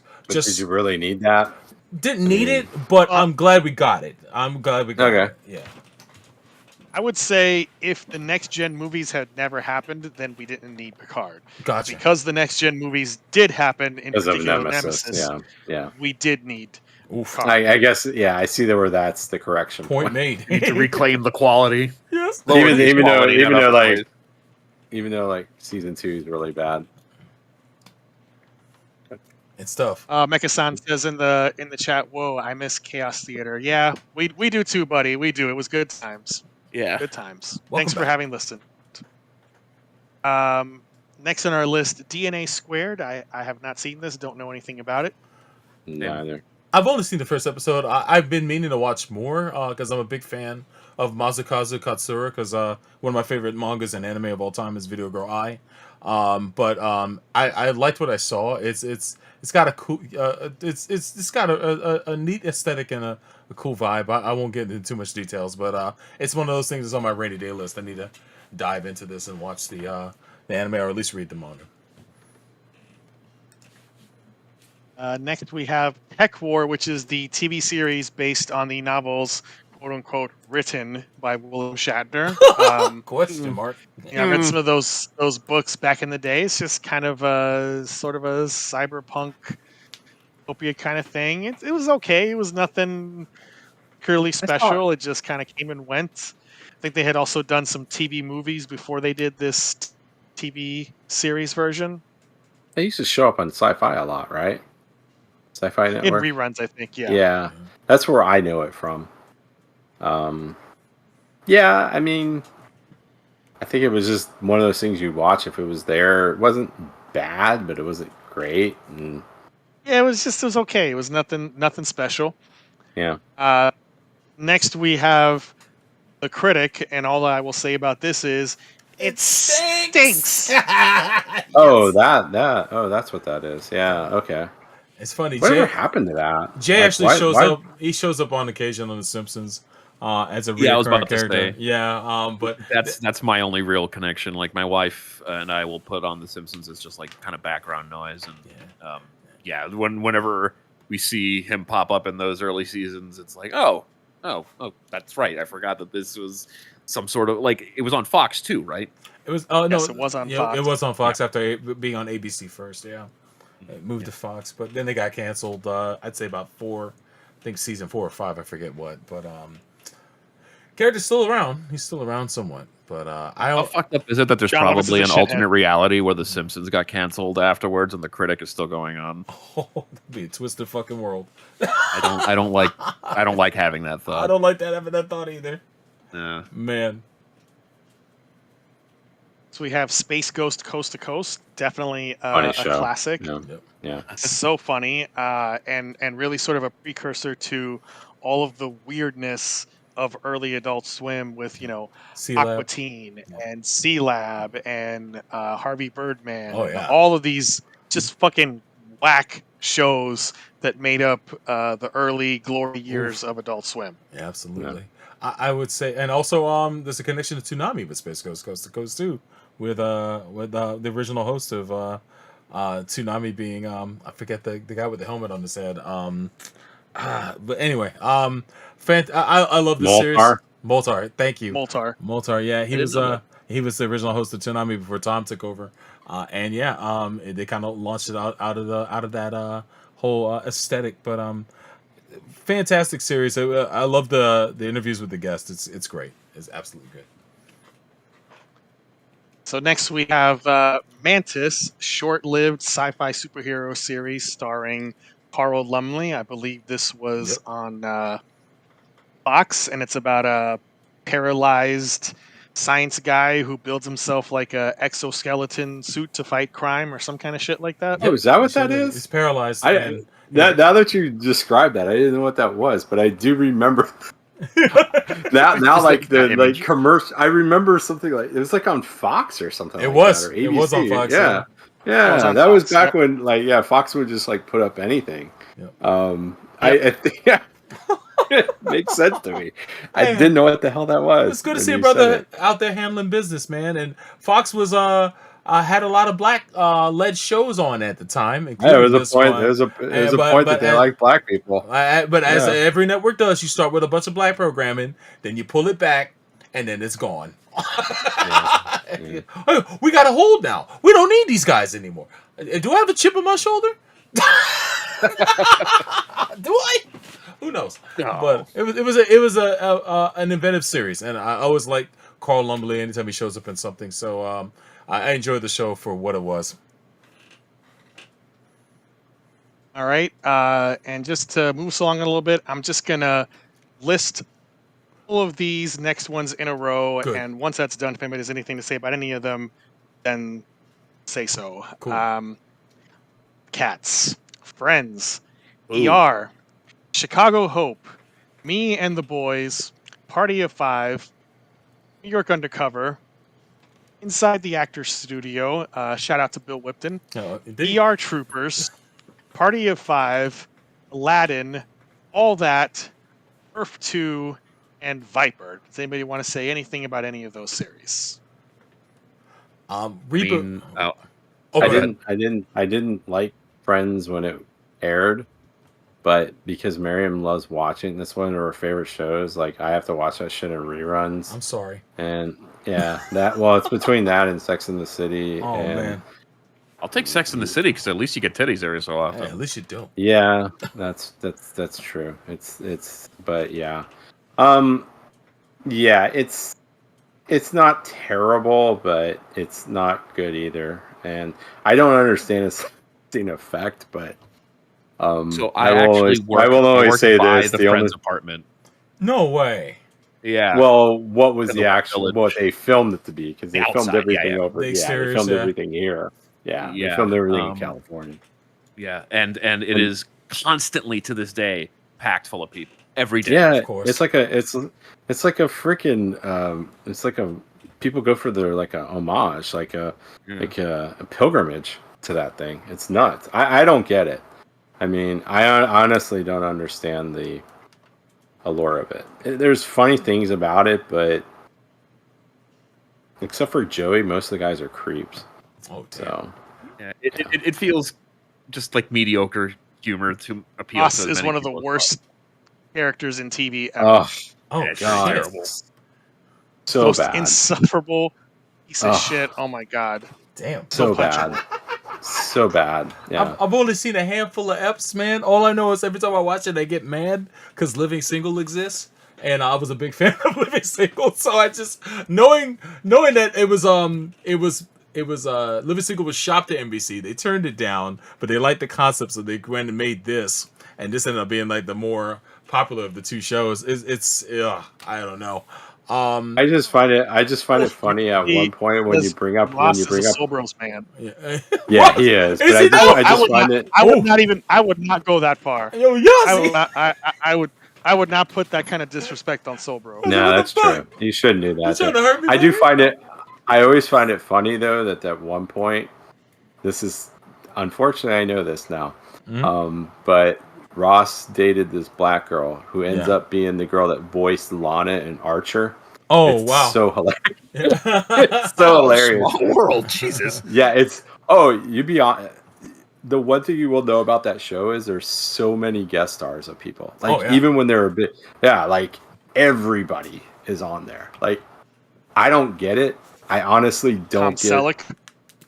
you really need that? Didn't need it, but I'm glad we got it. I'm glad we got it. Yeah. I would say if the Next Gen movies had never happened, then we didn't need Picard. Gotcha. Because the Next Gen movies did happen, in particular Nemesis. Yeah. We did need. I guess, I see where that's the correction point made. Need to reclaim the quality. Yes. Even though like season 2 is really bad. It's tough. Mecha-san says in the chat, "Whoa, I miss Chaos Theater." Yeah, we do too, buddy. We do. It was good times. Yeah, good times. Welcome Thanks back. for having listened. Next on our list, DNA Squared. I have not seen this. Don't know anything about it. Neither. I've only seen the first episode. I've been meaning to watch more because I'm a big fan of Masakazu Katsura because one of my favorite mangas and anime of all time is Video Girl Ai. But I liked what I saw. It's got a cool it's got a neat aesthetic and a cool vibe. I won't get into too much details, but it's one of those things that's on my rainy day list. I need to dive into this and watch the anime or at least read the manga. Next, we have Tech War, which is the TV series based on the novels, quote unquote, written by William Shatner. Question mark. I read some of those books back in the day. It's just kind of sort of a cyberpunk utopia kind of thing. It was okay. It was nothing purely special. It just kind of came and went. I think they had also done some TV movies before they did this TV series version. They used to show up on Sci-Fi a lot, right? Sci-Fi Network. In reruns, I think. Yeah. Yeah, that's where I know it from. Yeah, I mean, I think it was just one of those things you'd watch if it was there. It wasn't bad, but it wasn't great. And yeah, it was okay. It was nothing special. Yeah. Next we have The Critic, and all I will say about this is It stinks. Oh, that's what that is. Yeah, okay. It's funny. Whatever happened to that? Jay Like, actually why- shows why- up. He shows up on occasion on The Simpsons as a Yeah, I was recurring about to character. say. Yeah, but That's my only real connection. Like my wife and I will put on The Simpsons as just like kind of background noise, and whenever we see him pop up in those early seasons, it's like, oh, that's right. I forgot that this was some sort of like it was on Fox too, right? it was. Oh no, Yes, it was on Fox. It was on Fox after being on ABC first. Yeah, it moved to Fox, but then they got canceled. I'd say about 4. I think season 4 or 5. I forget what, but character's still around. He's still around somewhat. But How fucked up is it that there's John Roberts probably is an a alternate shithead. reality where The Simpsons got canceled afterwards and the critic is still going on? oh, that'd be a twisted fucking world. I don't like having that thought. I don't like that having that thought either. Yeah. Man, So we have Space Ghost Coast to Coast. Definitely Funny a show. classic. Yeah. Yep. Yeah. So funny, and really sort of a precursor to all of the weirdness of early Adult Swim with C-Lab. Aqua Teen and C Lab and Harvey Birdman. Oh, and yeah. all of these just fucking whack shows that made up the early glory years of Adult Swim. Yeah, absolutely. I would say, and also there's a connection to Toonami with Space Ghost Coast to Coast too, with the original host of Toonami being I forget the guy with the helmet on his head. But anyway, I love this series. Moltar, thank you. Moltar, yeah, he was the original host of Toonami before Tom took over, and they kind of launched it out of that whole aesthetic. But fantastic series. I love the interviews with the guests. It's great. It's absolutely great. So next we have Mantis, short-lived sci-fi superhero series starring Carl Lumley. I believe this was on Fox, and it's about a paralyzed science guy who builds himself like a exoskeleton suit to fight crime or some kind of shit like that. Oh, is that what that is? He's paralyzed. Now that you described that, I didn't know what that was, but I do remember. now like the commercial, I remember something like it was like on Fox or something. It like was. that, or It was on Fox. Yeah. That was back when Fox would just like put up anything. Yep. I think it makes sense to me. I didn't know what the hell that was. It's good to see a brother out there handling business, man. And Fox was had a lot of black led shows on at the time. Yeah, there was a point. There was a point that they liked black people. But as every network does, you start with a bunch of black programming, then you pull it back, and then it's gone. We got a hold now. We don't need these guys anymore. Do I have a chip on my shoulder? Do I? Who knows? No. But it was an inventive series, and I always liked Carl Lumley anytime he shows up in something. So I enjoyed the show for what it was. All right, and just to move us along a little bit, I'm just gonna list all of these next ones in a row, and once that's done, if anybody has anything to say about any of them, then say so. Cool. Cats, Friends, ER, Chicago Hope, Me and the Boys, Party of Five, New York Undercover, Inside the Actors Studio, shout out to Bill Whipton, ER Troopers, Party of Five, Aladdin, All That, Earth 2, and Viper. Does anybody want to say anything about any of those series? Reboot. I didn't like Friends when it aired, but because Miriam loves watching this one of her favorite shows, like I have to watch that shit in reruns. I'm sorry. And it's between that and Sex and the City. Oh man. I'll take Sex in the City because at least you get titties every so often. Hey, at least you don't. Yeah, that's true. But yeah. It's not terrible, but it's not good either. And I don't understand its effect, but so I will always say this: the Friends apartment. No way. Yeah. Well, what was the actual what they filmed it to be? Because they filmed everything over. They filmed everything here. Yeah, they filmed everything in California. Yeah, and it is constantly to this day packed full of people every day. Yeah, of course. It's like a freaking it's like a people go for their like a homage, like a pilgrimage to that thing. It's nuts. I don't get it. I mean, I honestly don't understand the allure of it. There's funny things about it, but except for Joey, most of the guys are creeps. Oh, damn. So Yeah, it feels just like mediocre humor to appeal Ross to. is many one of the people as worst characters in TV ever. oh Oh, Yeah, it's god, terrible. so Most bad, insufferable piece of Ugh. shit. Oh my god. damn. so Don't punch bad, so bad. Yeah. I've only seen a handful of eps, man. All I know is every time I watch it, I get mad because Living Single exists, and I was a big fan of Living Single. So I just knowing that it was Living Single was shopped to NBC. They turned it down, but they liked the concept, so they went and made this, and this ended up being like the more popular of the two shows. It's I don't know. I just find it funny at one point when you bring up Ross is a Sobros man. Yeah, yeah, he is. But Is he though? I just find it. I would not go that far. Yo, I yes. would not, I would not put that kind of disrespect on Sobro. No, What that's the fuck? true. You shouldn't do You that. trying to hurt me? I do baby? find it. I always find it funny though that at one point, this is unfortunately I know this now, but Ross dated this black girl who ends Yeah. up being the girl that voiced Lana in Archer. Oh It's wow. so hilarious. It's so hilarious. Small world, Jesus. Yeah, it's you'd be on. The one thing you will know about that show is there's so many guest stars of people. Like Oh, yeah. even when they're a bit, like everybody is on there. Like I don't get it. I honestly don't get Selleck.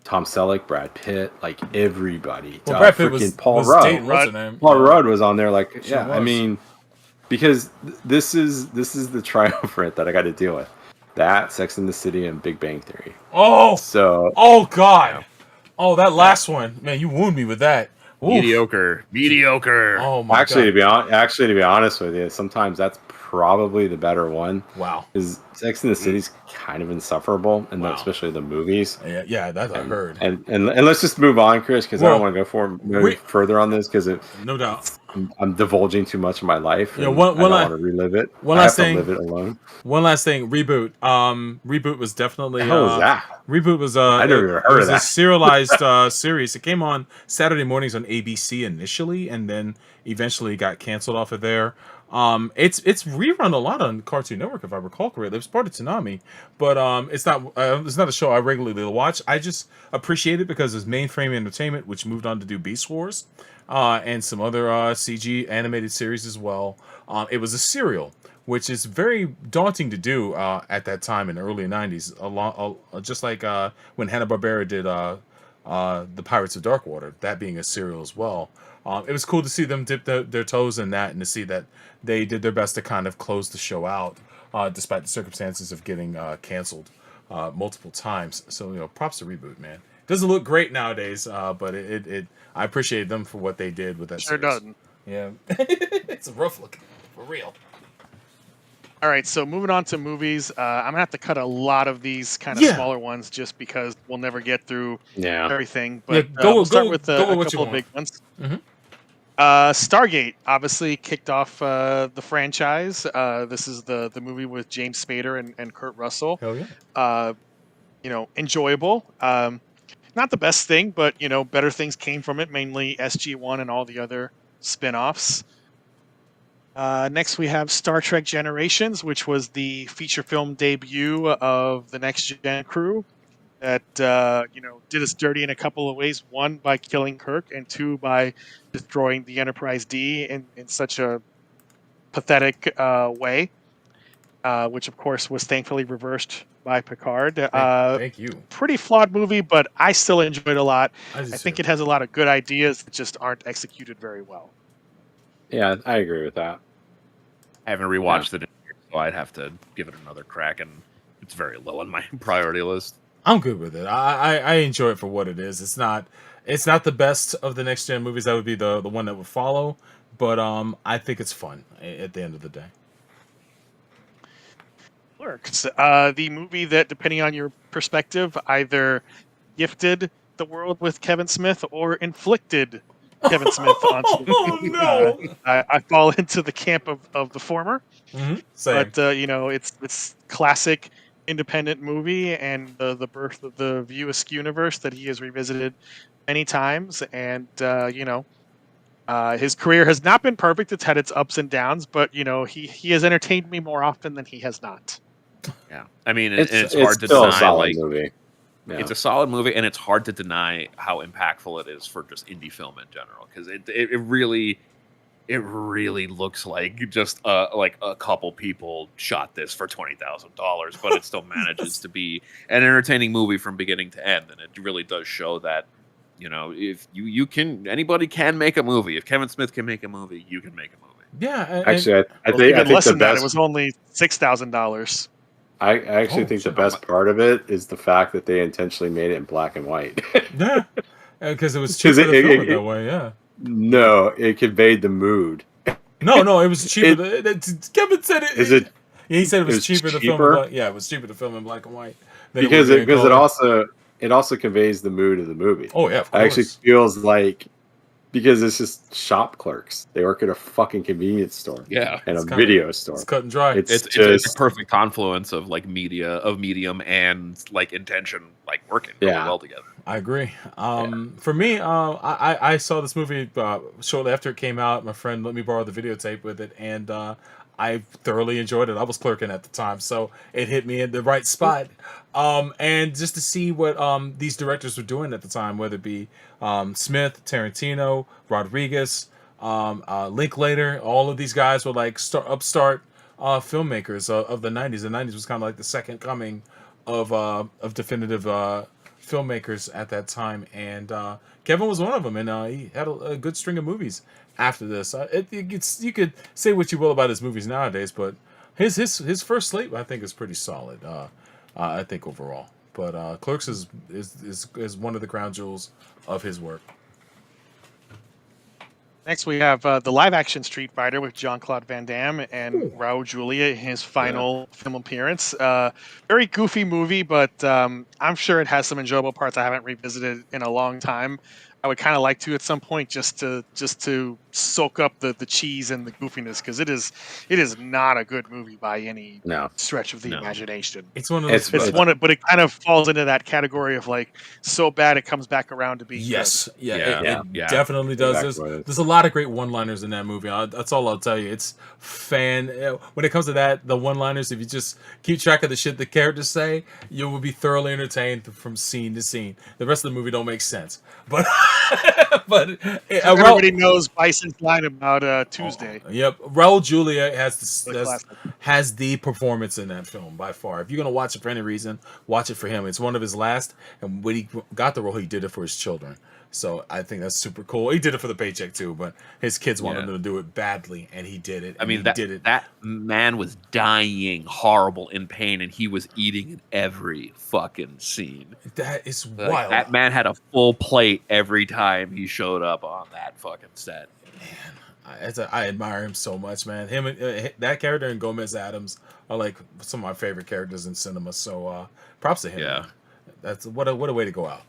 Tom Selleck, Brad Pitt, like everybody. Well, Brad Pitt Freaking was Paul was Rudd. dating what's her name? Paul Yeah. Rudd was on there. Like She yeah, I was. mean, because this is the triumvirate that I got to deal with. That Sex and the City and Big Bang Theory. Oh. So Oh God. Oh, that last one, man. You wound me with that. Oof. Mediocre. Oh my actually, God. to be honest with you, sometimes that's probably the better one. Wow. Because Sex and the City's kind of insufferable, and Wow. especially the movies. Yeah, that's I heard. And let's just move on, Chris, because I don't Well, want to go further on this because No doubt. I'm divulging too much of my life. Yeah, and one I don't la- want to relive it. one I last have thing. to live it alone. One last thing. Reboot. Reboot was definitely. The hell is that? Reboot was I never even it heard was of that. a serialized series. It came on Saturday mornings on ABC initially, and then eventually got canceled off of there. It's rerun a lot on Cartoon Network if I recall correctly. It was part of Toonami, but it's not a show I regularly watch. I just appreciate it because it's Mainframe Entertainment, which moved on to do Beast Wars, and some other CG animated series as well. It was a serial, which is very daunting to do at that time in the early '90s. Just like when Hanna-Barbera did the Pirates of Darkwater, that being a serial as well. It was cool to see them dip their toes in that and to see that they did their best to kind of close the show out, despite the circumstances of getting canceled multiple times. So, props to Reboot, man. Doesn't look great nowadays, but I appreciate them for what they did with that Sure series. doesn't. Yeah. It's a rough look, for real. All right, so moving on to movies, I'm gonna have to cut a lot of these kind of Yeah. smaller ones just because we'll never get through Yeah. everything. Yeah, But go we'll start with with a what you couple of want. big ones. Mhm. Stargate obviously kicked off the franchise. This is the movie with James Spader and Kurt Russell. Hell yeah. Enjoyable. Not the best thing, but better things came from it. Mainly SG-1 and all the other spin-offs. Next, we have Star Trek Generations, which was the feature film debut of the Next Gen crew that did us dirty in a couple of ways. One, by killing Kirk, and two, by destroying the Enterprise D in such a pathetic way, which, of course, was thankfully reversed by Picard. Thank you. Pretty flawed movie, but I still enjoyed it a lot. I do I think too. it has a lot of good ideas that just aren't executed very well. Yeah, I agree with that. I haven't rewatched it in years, so I'd have to give it another crack, and it's very low on my priority list. I'm good with it. I enjoy it for what it is. It's not the best of the Next Gen movies. That would be the one that would follow. But I think it's fun at the end of the day. Clerks, the movie that, depending on your perspective, either gifted the world with Kevin Smith or inflicted Kevin Smith onto the Oh no! I fall into the camp of the former. Same. But it's classic independent movie and the birth of the View Askew universe that he has revisited many times. And his career has not been perfect; it's had its ups and downs. But he has entertained me more often than he has not. Yeah, I mean, It's hard to still a deny. solid Like, movie. Yeah. it's a solid movie, and it's hard to deny how impactful it is for just indie film in general. Because it really looks like just like a couple people shot this for $20,000, but it still manages to be an entertaining movie from beginning to end. And it really does show that, if you can, anybody can make a movie. If Kevin Smith can make a movie, you can make a movie. Yeah, Actually, I Well, think even less the than that. It best. was only $6,000. I actually think the shit. best part of it is the fact that they intentionally made it in black and white. yeah, because it was cheaper to film it that way. Yeah. No, it conveyed the mood. No, it was cheaper. Kevin said it. Is it? Yeah, he said it was was cheaper to film. It was cheaper to film in black and white. Because it also conveys the mood of the movie. Oh yeah, of It course. actually feels like, because it's just shop clerks. They work at a fucking convenience store. Yeah, and a kinda- video store. It's cut and dry. It's It's just a perfect confluence of like medium and like intention, like working really Yeah. well together. I agree. For me, I saw this movie shortly after it came out. My friend let me borrow the videotape with it, and I thoroughly enjoyed it. I was clerking at the time, so it hit me in the right spot. And just to see what these directors were doing at the time, whether it be Smith, Tarantino, Rodriguez, Linklater, all of these guys were like upstart filmmakers of the 90s. The 90s was kind of like the second coming of definitive filmmakers at that time, and Kevin was one of them, and he had a good string of movies after this. You could say what you will about his movies nowadays, but his first slate I think is pretty solid. I think overall, but Clerks is one of the crown jewels of his work. Next, we have the live-action Street Fighter with Jean-Claude Van Damme and Raul Julia in his final film appearance. Very goofy movie, but I'm sure it has some enjoyable parts I haven't revisited in a long time. I would kind of like to at some point just to soak up the cheese and the goofiness, because it is not a good movie by any stretch of the imagination. It's one of those. But it kind of falls into that category of like so bad it comes back around to be Yes, good. It definitely does. Exactly. There's a lot of great one-liners in that movie. That's all I'll tell you. It's when it comes to that, the one-liners. If you just keep track of the shit the characters say, you will be thoroughly entertained from scene to scene. The rest of the movie don't make sense, but everybody knows Bison's line about Tuesday. Yep, Raul Julia has the performance in that film by far. If you're gonna watch it for any reason, watch it for him. It's one of his last, and when he got the role, he did it for his children. So I think that's super cool. He did it for the paycheck too, but his kids wanted him to do it badly, and he did it. I mean, that man was dying, horrible in pain, and he was eating in every fucking scene. That is wild. That man had a full plate every time he showed up on that fucking set. Man, I admire him so much, man. Him and that character and Gomez Adams are like some of my favorite characters in cinema. So props to him. Yeah, man. That's what a way to go out.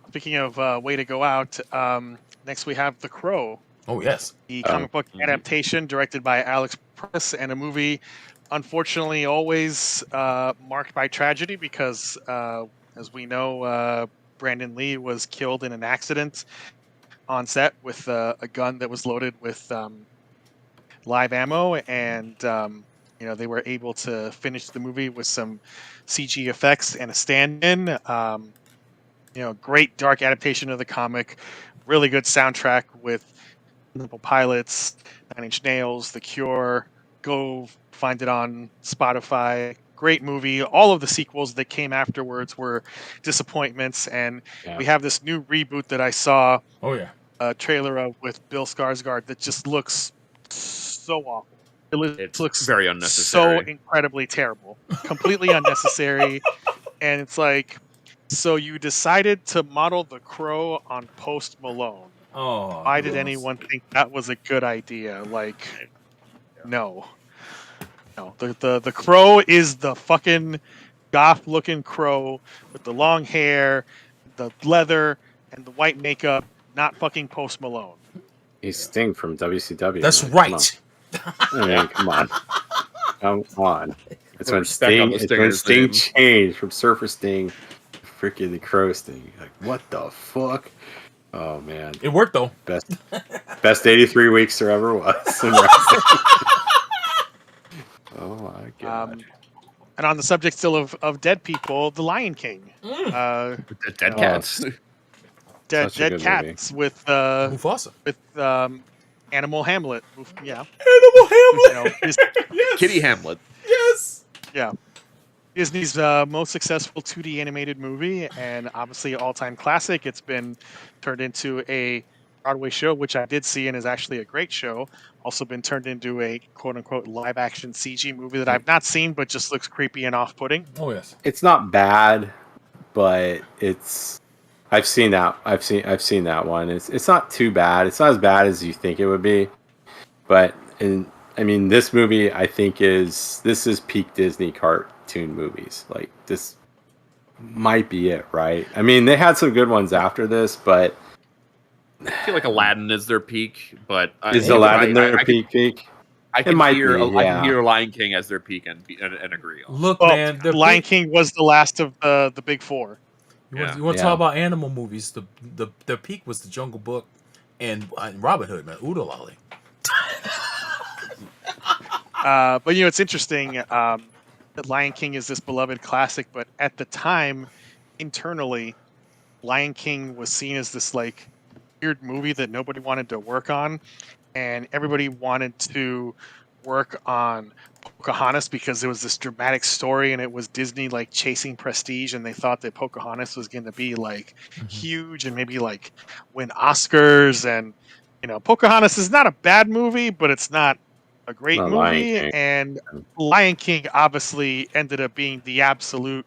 Speaking of way to go out, next we have The Crow. Oh yes, the comic book adaptation directed by Alex Proyas, and a movie, unfortunately, always marked by tragedy because, as we know, Brandon Lee was killed in an accident on set with a gun that was loaded with live ammo, and they were able to finish the movie with some CG effects and a stand-in. Great dark adaptation of the comic, really good soundtrack with Simple Pilots, 9 Inch Nails, The Cure. Go find it on Spotify. Great movie. All of the sequels that came afterwards were disappointments, and we have this new reboot that I saw. Oh yeah, a trailer of with Bill Skarsgård that just looks so awful. It looks very unnecessary. So incredibly terrible, completely unnecessary, and it's like. So you decided to model The Crow on Post Malone. Oh, why did anyone think that was a good idea? Like, no. The Crow is the fucking goth-looking Crow with the long hair, the leather, and the white makeup. Not fucking Post Malone. He's Sting from WCW. That's man. right. Come on. Come on. It's Put when respect on Sting. the It's when Stinger's Sting name. changed from Surfer Sting, to freaking the Crow Sting. Like, what the fuck? Oh man, It worked though. best 83 weeks there ever was in wrestling. Oh my god. And on the subject still of dead people, The Lion King. The dead know, cats. Dead Such a good cats with Mufasa. Animal Hamlet. Yeah. Animal Hamlet. Yes. Kitty Hamlet. Yes. Yeah. Disney's most successful 2D animated movie, and obviously an all-time classic. It's been turned into a Broadway show, which I did see and is actually a great show. Also been turned into a quote-unquote live-action CG movie that I've not seen, but just looks creepy and off-putting. Oh yes. It's not bad, but it's. I've seen that. I've seen that one. It's not too bad. It's not as bad as you think it would be, but I mean, this movie I think is peak Disney cartoon movies. Like this might be it, right? I mean, they had some good ones after this, but I feel like Aladdin is their peak, but is Aladdin their peak? I It can might hear be, I yeah. can hear Lion King as their peak and agree. On. Look, Well, man, the Lion King was the last of the big four. You want to Yeah. talk about animal movies? The peak was the Jungle Book and Robin Hood, man. Oodalali. But it's interesting that Lion King is this beloved classic, but at the time, internally, Lion King was seen as this like weird movie that nobody wanted to work on, and everybody wanted to work on Pocahontas because there was this dramatic story, and it was Disney like chasing prestige, and they thought that Pocahontas was going to be like huge and maybe like win Oscars. And Pocahontas is not a bad movie, but it's not a great Not Lion movie. King. And Lion King obviously ended up being the absolute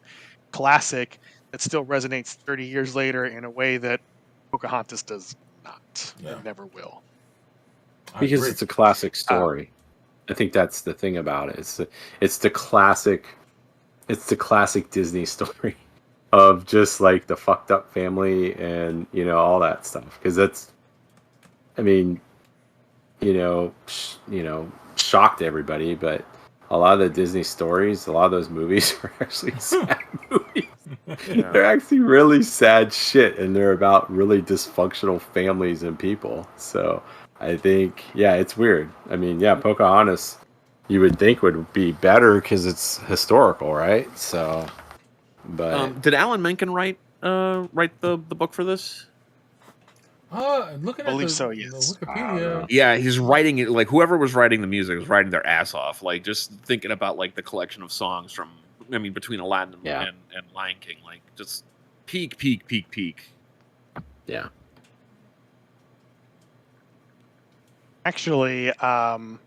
classic that still resonates 30 years later in a way that Pocahontas does not. Yeah. And never will. Because it's a classic story. I think that's the thing about it. It's the classic Disney story of just like the fucked up family and all that stuff. Because that's, I mean, shocked everybody, but a lot of the Disney stories, a lot of those movies are actually sad movies. Yeah. They're actually really sad shit, and they're about really dysfunctional families and people. So I think, it's weird. I mean, Pocahontas, you would think would be better because it's historical, right? So, but Did Alan Menken write the book for this? Looking I believe at so, the yes. Wikipedia. Yeah, he's writing it like whoever was writing the music was writing their ass off. Like just thinking about like the collection of songs from between Aladdin and Lion King, like just peak. yeah. Actually, the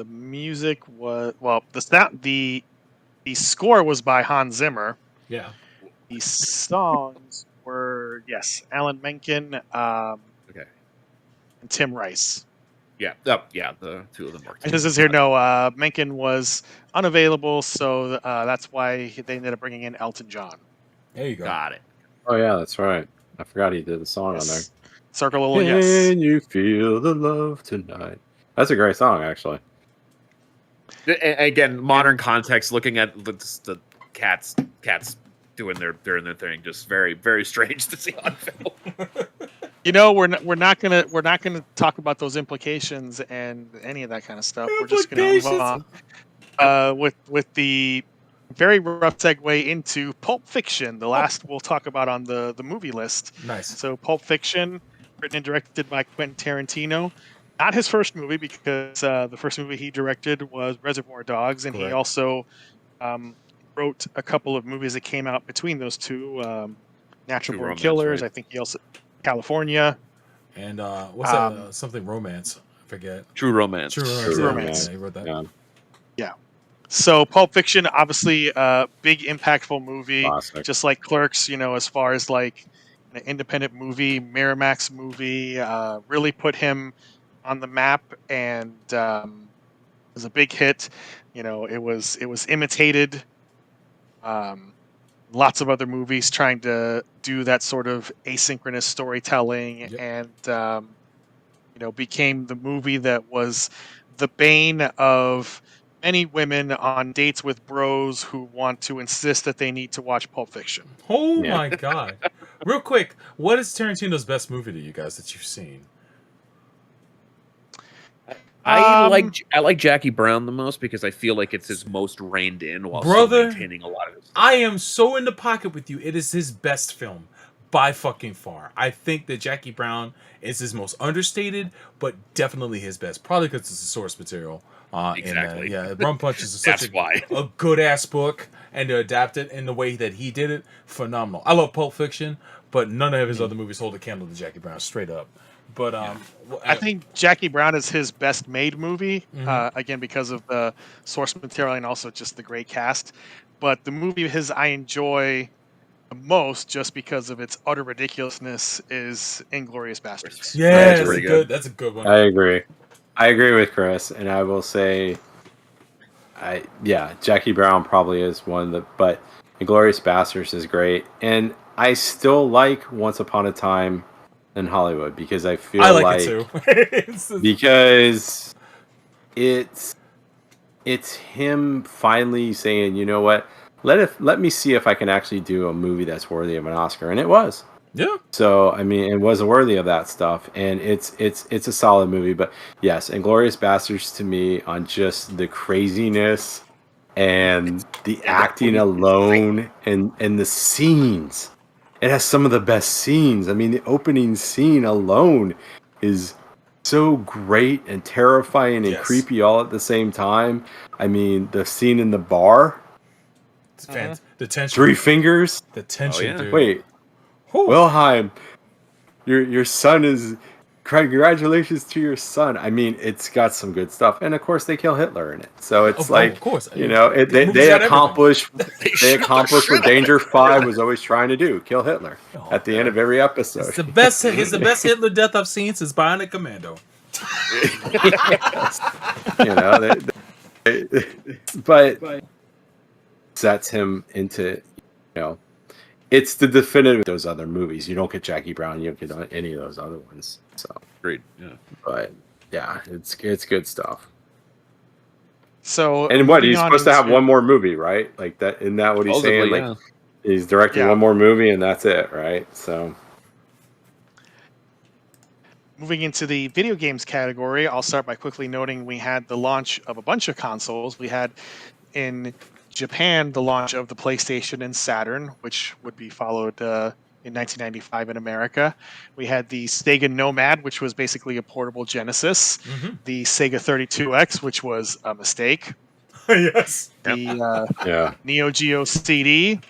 music was the score was by Hans Zimmer. Yeah. The songs were Alan Menken, Okay. and Tim Rice. Yeah. The two of them worked. And this is here. No, Menken was unavailable, so that's why they ended up bringing in Elton John. There you go. Got it. Oh yeah, that's right. I forgot he did the song on there. Circle a little yes. Can you feel the love tonight? That's a great song, actually. Again, modern context, looking at the cats doing their thing, just very, very strange to see on film. We're not gonna talk about those implications and any of that kind of stuff. We're just gonna move on with the very rough segue into Pulp Fiction, the last we'll talk about on the movie list. Nice. So Pulp Fiction, written and directed by Quentin Tarantino. Not his first movie, because the first movie he directed was Reservoir Dogs, and he also wrote a couple of movies that came out between those two. Natural Born Killers, right? I think he also California. And what's that? Something Romance. I forget. True Romance. True Romance. Yeah, he wrote that. Yeah. So Pulp Fiction, obviously a big impactful movie, Classic. just like Clerks, as far as like an independent movie, Miramax movie, really put him on the map, and was a big hit. It was imitated. Lots of other movies trying to do that sort of asynchronous storytelling, and became the movie that was the bane of many women on dates with bros who want to insist that they need to watch Pulp Fiction. Oh Yeah. my god! Real quick, what is Tarantino's best movie to you guys that you've seen? I like Jackie Brown the most because I feel like it's his most reined in while still Brother, maintaining a lot of his. I am so in the pocket with you. It is his best film by fucking far. I think that Jackie Brown is his most understated, but definitely his best. Probably because it's the source material. Exactly. Rum Punch is That's such why. a good ass book, and to adapt it in the way that he did it, phenomenal. I love Pulp Fiction, but none of his other movies hold a candle to Jackie Brown, straight up. But I think Jackie Brown is his best made movie, Mhm. again, because of the source material and also just the great cast. But the movie I enjoy the most, just because of its utter ridiculousness, is Inglourious Basterds. yeah, That's pretty good. That's a good one. I agree. I agree with Chris, and I will say, Jackie Brown probably is one of the, but Inglourious Basterds is great, and I still like Once Upon a Time in Hollywood because I feel I like it too. because it's him finally saying, you know what, let me see if I can actually do a movie that's worthy of an Oscar, and it was. Yeah. So I mean, it was worthy of that stuff, and it's a solid movie. But yes, Inglourious Basterds to me, on just the craziness and the acting alone, and the scenes. It has some of the best scenes. I mean, the opening scene alone is so great and terrifying and Yes. creepy all at the same time. I mean, the scene in the bar, The tension. Three Fingers. The tension, yeah. dude. Wait, Whew. Wilhelm, your son is. Congratulations to your son. I mean, it's got some good stuff, and of course, they kill Hitler in it. So it's of course. you know, The movie's they got accomplish They what Danger 5 was always trying to do: kill Hitler at the end of every episode. It's the best. It's the best Hitler death I've seen since Bionic Commando. You know, but sets him into, you know, it's the definitive of those other movies. You don't get Jackie Brown, you don't get any of those other ones. So Great. Yeah. but yeah, it's good stuff. So, And what, moving he's on supposed to have into- one more movie, right? Like that, isn't that what he's saying? Supposedly, Like he's directing Yeah. one more movie and that's it, right? So Moving into the video games category, I'll start by quickly noting we had the launch of a bunch of consoles. We had in Japan the launch of the PlayStation and Saturn, which would be followed in 1995 in America. We had the Sega Nomad, which was basically a portable Genesis. The Sega 32X, which was a mistake. Yes. The yeah. Neo Geo CD.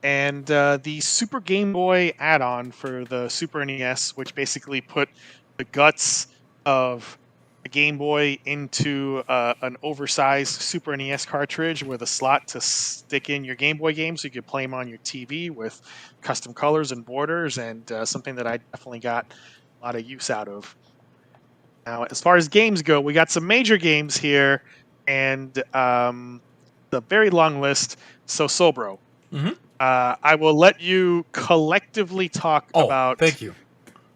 And the Super Game Boy add-on for the Super NES, which basically put the guts of a Game Boy into an oversized Super NES cartridge with a slot to stick in your Game Boy games so you could play them on your TV with custom colors and borders, and something that I definitely got a lot of use out of. Now, as far as games go, we got some major games here, and the very long list. So, Sobro. Mhm. I will let you collectively talk about Thank you.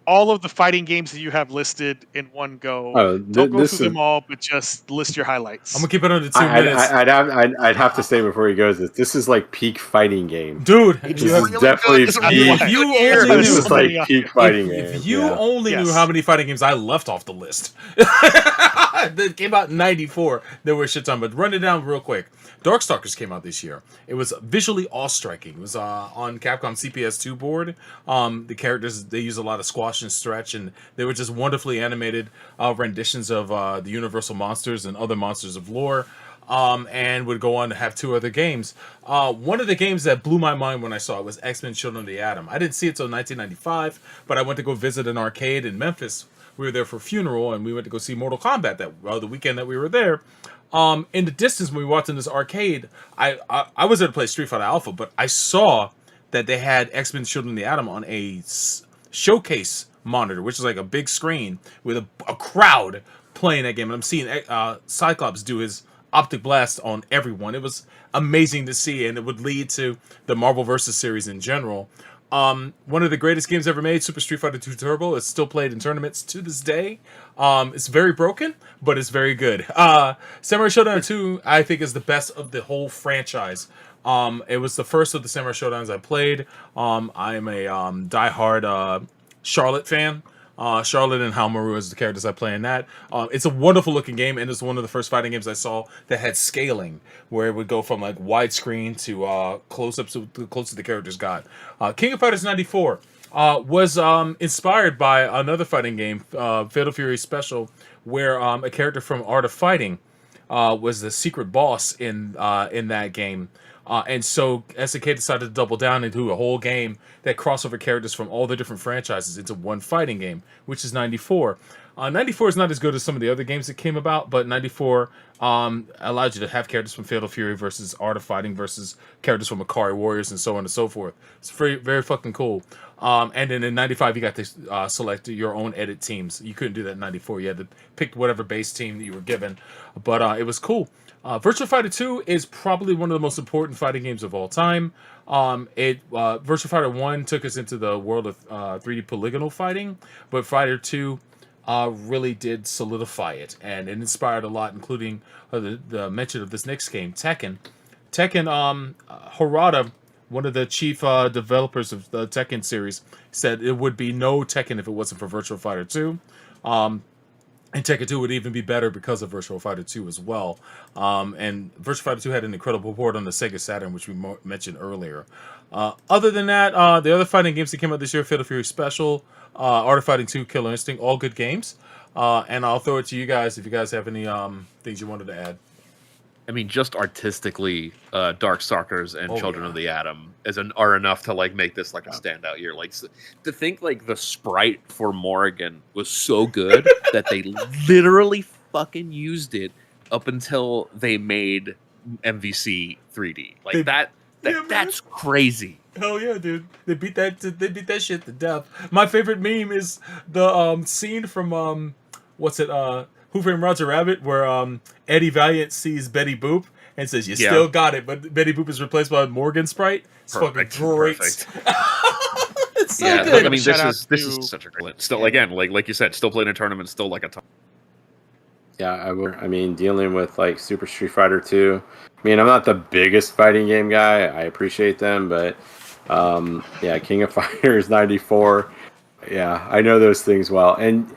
all of the fighting games that you have listed in one go. Oh, Don't go this through is. them all, but just list your highlights. I'm gonna keep it under 2 minutes, I'd have to say before he goes, this is like peak fighting game. dude. This You is have, definitely It's peak. really if you good year. only This knew, is like peak fighting game. if you yeah. only knew Yes. how many fighting games I left off the list that came out in '94, there were a shit ton. But run it down real quick. Darkstalkers came out this year. It was visually awe-striking. It was on Capcom CPS2 board. The characters, they use a lot of squash and stretch, and they were just wonderfully animated renditions of the Universal monsters and other monsters of lore. And would go on to have 2 other games. One of the games that blew my mind when I saw it was X-Men Children of the Atom. I didn't see it till 1995, but I went to go visit an arcade in Memphis. We were there for a funeral, and we went to go see Mortal Kombat the weekend that we were there. In the distance, when we walked in this arcade, I was there to play Street Fighter Alpha, but I saw that they had X-Men Children of the Atom on a showcase monitor, which is like a big screen with a crowd playing that game. And I'm seeing Cyclops do his optic blast on everyone. It was amazing to see, and it would lead to the Marvel vs. series in general. One of the greatest games ever made, Super Street Fighter 2 Turbo, is still played in tournaments to this day. It's very broken, but it's very good. Samurai Showdown 2, I think, is the best of the whole franchise. It was the first of the Samurai Showdowns I played. I'm a diehard Charlotte fan. Charlotte and Haomaru as the characters I play in that. It's a wonderful looking game, and it's one of the first fighting games I saw that had scaling, where it would go from like widescreen to close-ups to the closer the characters got. King of Fighters 94 was inspired by another fighting game, Fatal Fury Special, where a character from Art of Fighting was the secret boss in that game. And so SNK decided to double down and do a whole game that crossover characters from all the different franchises into one fighting game, which is 94. 94 is not as good as some of the other games that came about, but 94 allowed you to have characters from Fatal Fury versus Art of Fighting versus characters from Akari Warriors and so on and so forth. It's very, very fucking cool. And then in 95, you got to select your own edit teams. You couldn't do that in 94. You had to pick whatever base team that you were given. But it was cool. Virtua Fighter 2 is probably one of the most important fighting games of all time. Virtua Fighter 1 took us into the world of 3D polygonal fighting, but Fighter 2 really did solidify it, and it inspired a lot, including the mention of this next game, Tekken. Harada, one of the chief developers of the Tekken series, said it would be no Tekken if it wasn't for Virtua Fighter 2. And Tekken 2 would even be better because of Virtua Fighter 2 as well. And Virtua Fighter 2 had an incredible port on the Sega Saturn, which we mentioned earlier. Other than that, the other fighting games that came out this year, Fatal Fury Special, Art of Fighting 2, Killer Instinct, all good games. And I'll throw it to you guys if you guys have any things you wanted to add. I mean, just artistically, Darkstalkers and Children of the Atom are enough to like make this like a standout year. Like to think like the sprite for Morrigan was so good that they literally fucking used it up until they made MVC 3D. Like that's crazy. Hell yeah, dude! They beat that shit to death. My favorite meme is the scene from what's it? Who Framed Roger Rabbit, where Eddie Valiant sees Betty Boop and says, "You still got it," but Betty Boop is replaced by Morgan Sprite. It's fucking great. It's so good. I mean, this is such a great. Still, again, like you said, still playing a tournament, still like a ton. Yeah, I mean, dealing with like Super Street Fighter 2. I mean, I'm not the biggest fighting game guy. I appreciate them, but yeah, King of Fighters 94. Yeah, I know those things well, and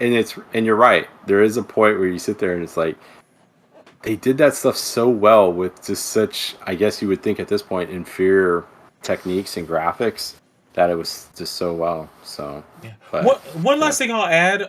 you're right. There is a point where you sit there and it's like they did that stuff so well with just such, I guess you would think at this point, inferior techniques and graphics that it was just so well. So yeah. But, one last thing I'll add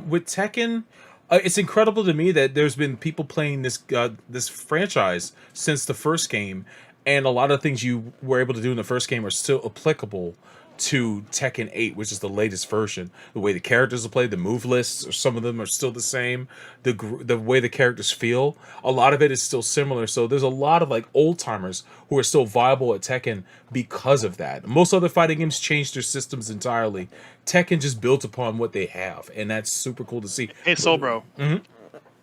with Tekken. It's incredible to me that there's been people playing this franchise since the first game, and a lot of things you were able to do in the first game are still applicable to Tekken 8, which is the latest version. The way the characters are played, the move lists, or some of them are still the same. The way the characters feel, a lot of it is still similar. So there's a lot of like old timers who are still viable at Tekken because of that. Most other fighting games changed their systems entirely. Tekken just built upon what they have, and that's super cool to see. Hey, Soul Bro. Mm-hmm.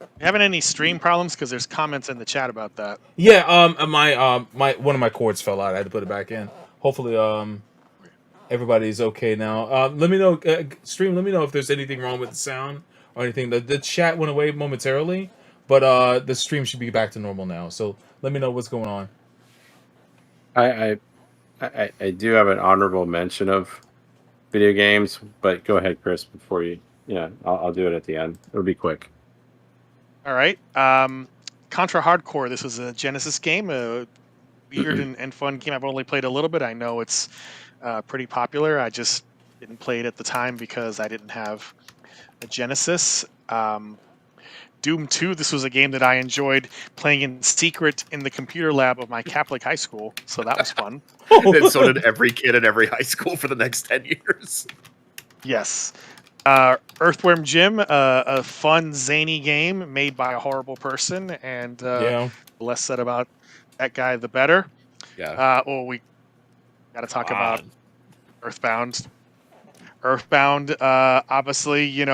You having any stream problems? Because there's comments in the chat about that. Yeah, my one of my cords fell out. I had to put it back in. Hopefully, everybody's okay now. Let me know, stream. Let me know if there's anything wrong with the sound or anything. The chat went away momentarily, but the stream should be back to normal now. So let me know what's going on. I do have an honorable mention of video games, but go ahead, Chris. Before you, I'll do it at the end. It'll be quick. All right. Contra Hardcore. This was a Genesis game, a weird and fun game. I've only played a little bit. I know it's pretty popular. I just didn't play it at the time because I didn't have a Genesis. Doom 2, this was a game that I enjoyed playing in secret in the computer lab of my Catholic high school, so that was fun. And so did every kid in every high school for the next 10 years. Yes. Earthworm Jim, a fun, zany game made by a horrible person, and the less said about that guy, the better. Yeah. We got to talk about Earthbound. Earthbound, obviously,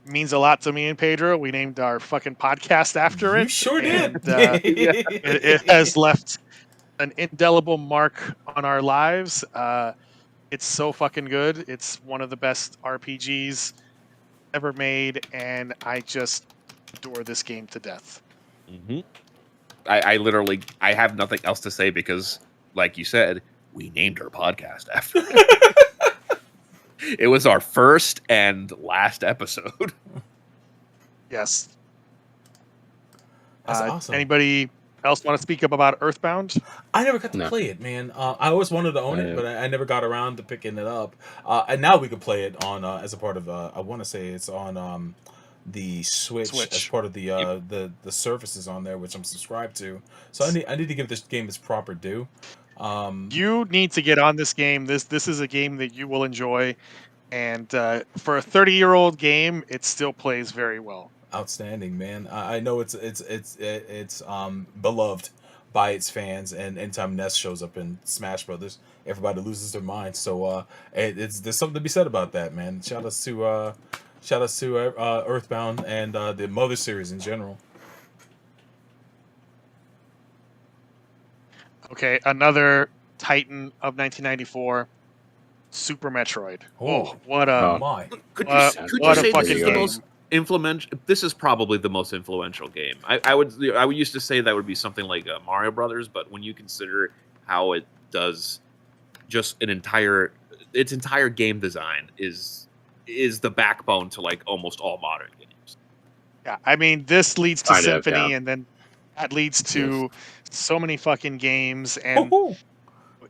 means a lot to me and Pedro. We named our fucking podcast after it. You sure did. It has left an indelible mark on our lives. It's so fucking good. It's one of the best RPGs ever made, and I just adore this game to death. Mm-hmm. I literally I have nothing else to say because, like you said, we named our podcast after it. It was our first and last episode. Yes. That's awesome. Anybody else want to speak up about Earthbound? I never got to No. play it, man. I always wanted to own it, Yeah. but I never got around to picking it up. And now we can play it on as a part of. I want to say it's on the Switch as part of the services on there, which I'm subscribed to. So I need to give this game its proper due. You need to get on this game. This is a game that you will enjoy, and for a 30-year-old game, it still plays very well. Outstanding, man. I know it's beloved by its fans, and anytime Ness shows up in Smash Brothers, everybody loses their mind. So there's something to be said about that, man. Shout outs to Earthbound and the Mother series in general. Okay, another Titan of 1994, Super Metroid. Oh, what Oh. a my! Could What you a say fucking this is the game. most influential? This is probably the most influential game. I would used to say that would be something like Mario Brothers, but when you consider how it does, just its entire game design is the backbone to like almost all modern games. Yeah, I mean, this leads to Kind of, Symphony, yeah. and then that leads to so many fucking games, and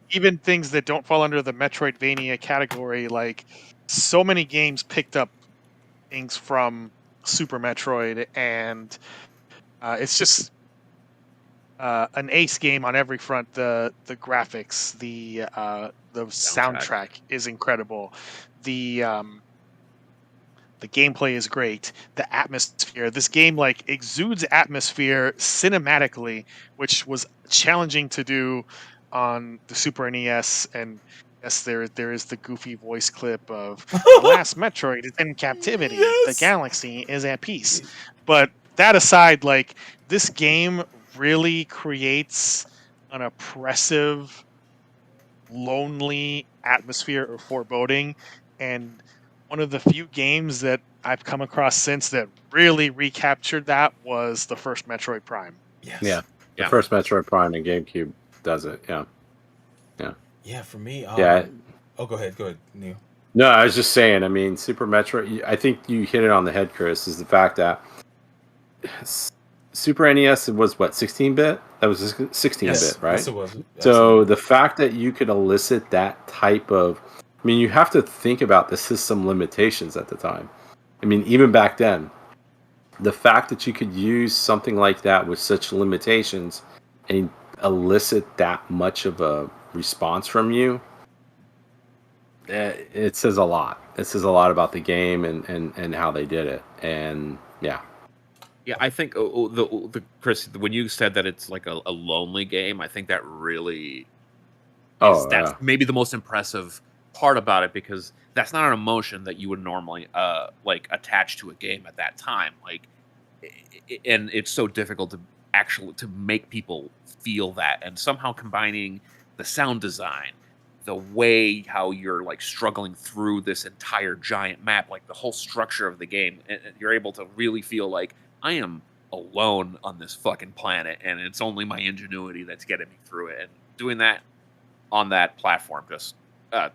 even things that don't fall under the Metroidvania category. Like, so many games picked up things from Super Metroid, and it's just an ace game on every front. The graphics, the soundtrack is incredible. The gameplay is great. The atmosphere. This game like exudes atmosphere cinematically, which was challenging to do on the Super NES. And yes, there is the goofy voice clip of the last Metroid is in captivity. The galaxy is at peace. But that aside, like this game really creates an oppressive, lonely atmosphere of foreboding, and one of the few games that I've come across since that really recaptured that was the first Metroid Prime. Yes. Yeah. The Yeah. first Metroid Prime and GameCube does it. Yeah. Yeah, for me. Yeah. Oh, go ahead, Neil. No, I was just saying. I mean, Super Metroid. I think you hit it on the head, Chris. Is the fact that Super NES was what 16-bit? That was 16-bit, right? Yes, it was. So the fact that you could elicit that type of, I mean, you have to think about the system limitations at the time. I mean, even back then, the fact that you could use something like that with such limitations and elicit that much of a response from you, it says a lot. It says a lot about the game and how they did it. And yeah. Yeah, I think the Chris, when you said that it's like a lonely game, I think that really that's maybe the most impressive part about it, because that's not an emotion that you would normally like attach to a game at that time. Like, and it's so difficult to actually to make people feel that, and somehow combining the sound design, the way how you're like struggling through this entire giant map, like the whole structure of the game, and you're able to really feel like I am alone on this fucking planet, and it's only my ingenuity that's getting me through it. And doing that on that platform, just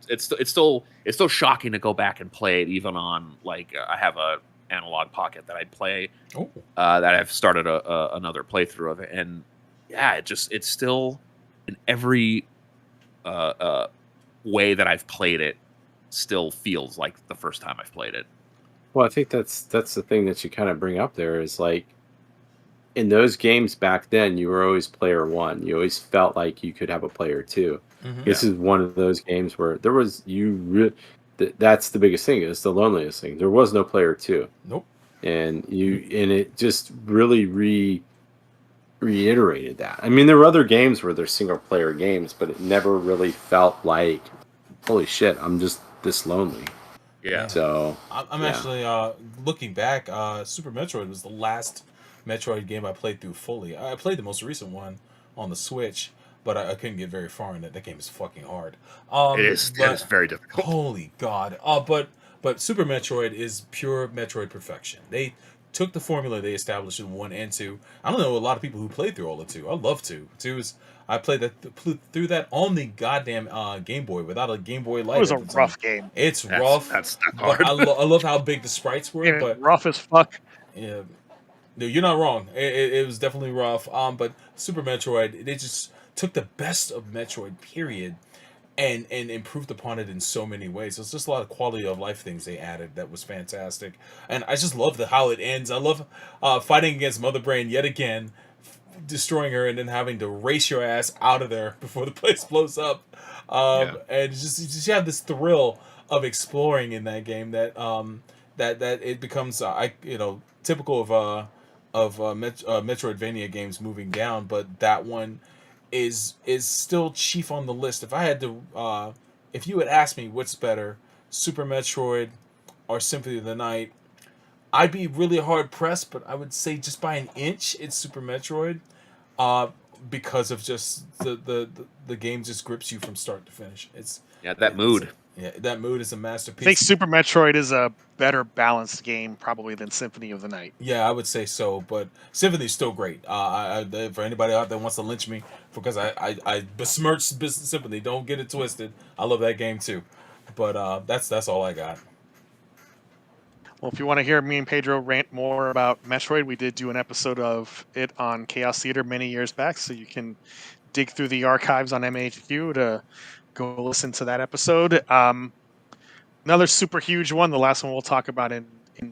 it's still shocking to go back and play it, even on like I have a analog pocket that I play that I've started another playthrough of it, and yeah, it's still in every way that I've played it still feels like the first time I've played it. Well, I think that's the thing that you kind of bring up there is like in those games back then, you were always player one. You always felt like you could have a player two. Mm-hmm. This is one of those games where there was that's the biggest thing. It's the loneliest thing. There was no player two. Nope. And it just really reiterated that. I mean, there were other games where they're single player games, but it never really felt like, holy shit, I'm just this lonely. Yeah. So I'm actually looking back. Super Metroid was the last Metroid game I played through fully. I played the most recent one on the Switch, but I couldn't get very far in it. That game is fucking hard. It is very difficult. Holy God! But Super Metroid is pure Metroid perfection. They took the formula they established in 1 and 2. I don't know a lot of people who played through all of 2. I love 2. 2 is I played through that on the goddamn Game Boy without a Game Boy Light. It was a rough game. It's rough. That's hard. I love how big the sprites were, Yeah, but rough as fuck. yeah, no, you're not wrong. It was definitely rough. But Super Metroid, they just took the best of Metroid, period, and improved upon it in so many ways. It's just a lot of quality of life things they added that was fantastic, and I just love how it ends. I love fighting against Mother Brain yet again, destroying her, and then having to race your ass out of there before the place blows up. And it's just you have this thrill of exploring in that game that that it becomes typical of Metroidvania games moving down, but that one is still chief on the list. If I had to, if you had asked me what's better, Super Metroid or Symphony of the Night, I'd be really hard pressed, but I would say just by an inch, it's Super Metroid, because of just the game just grips you from start to finish. That mood. That mood is a masterpiece. I think Super Metroid is a better balanced game probably than Symphony of the Night. Yeah, I would say so, but Symphony's still great. For anybody out there wants to lynch me because I besmirch Symphony, don't get it twisted. I love that game too, but that's all I got. Well, if you want to hear me and Pedro rant more about Metroid, we did do an episode of it on Chaos Theater many years back, so you can dig through the archives on MAHQ to go listen to that episode. Another super huge one, the last one we'll talk about in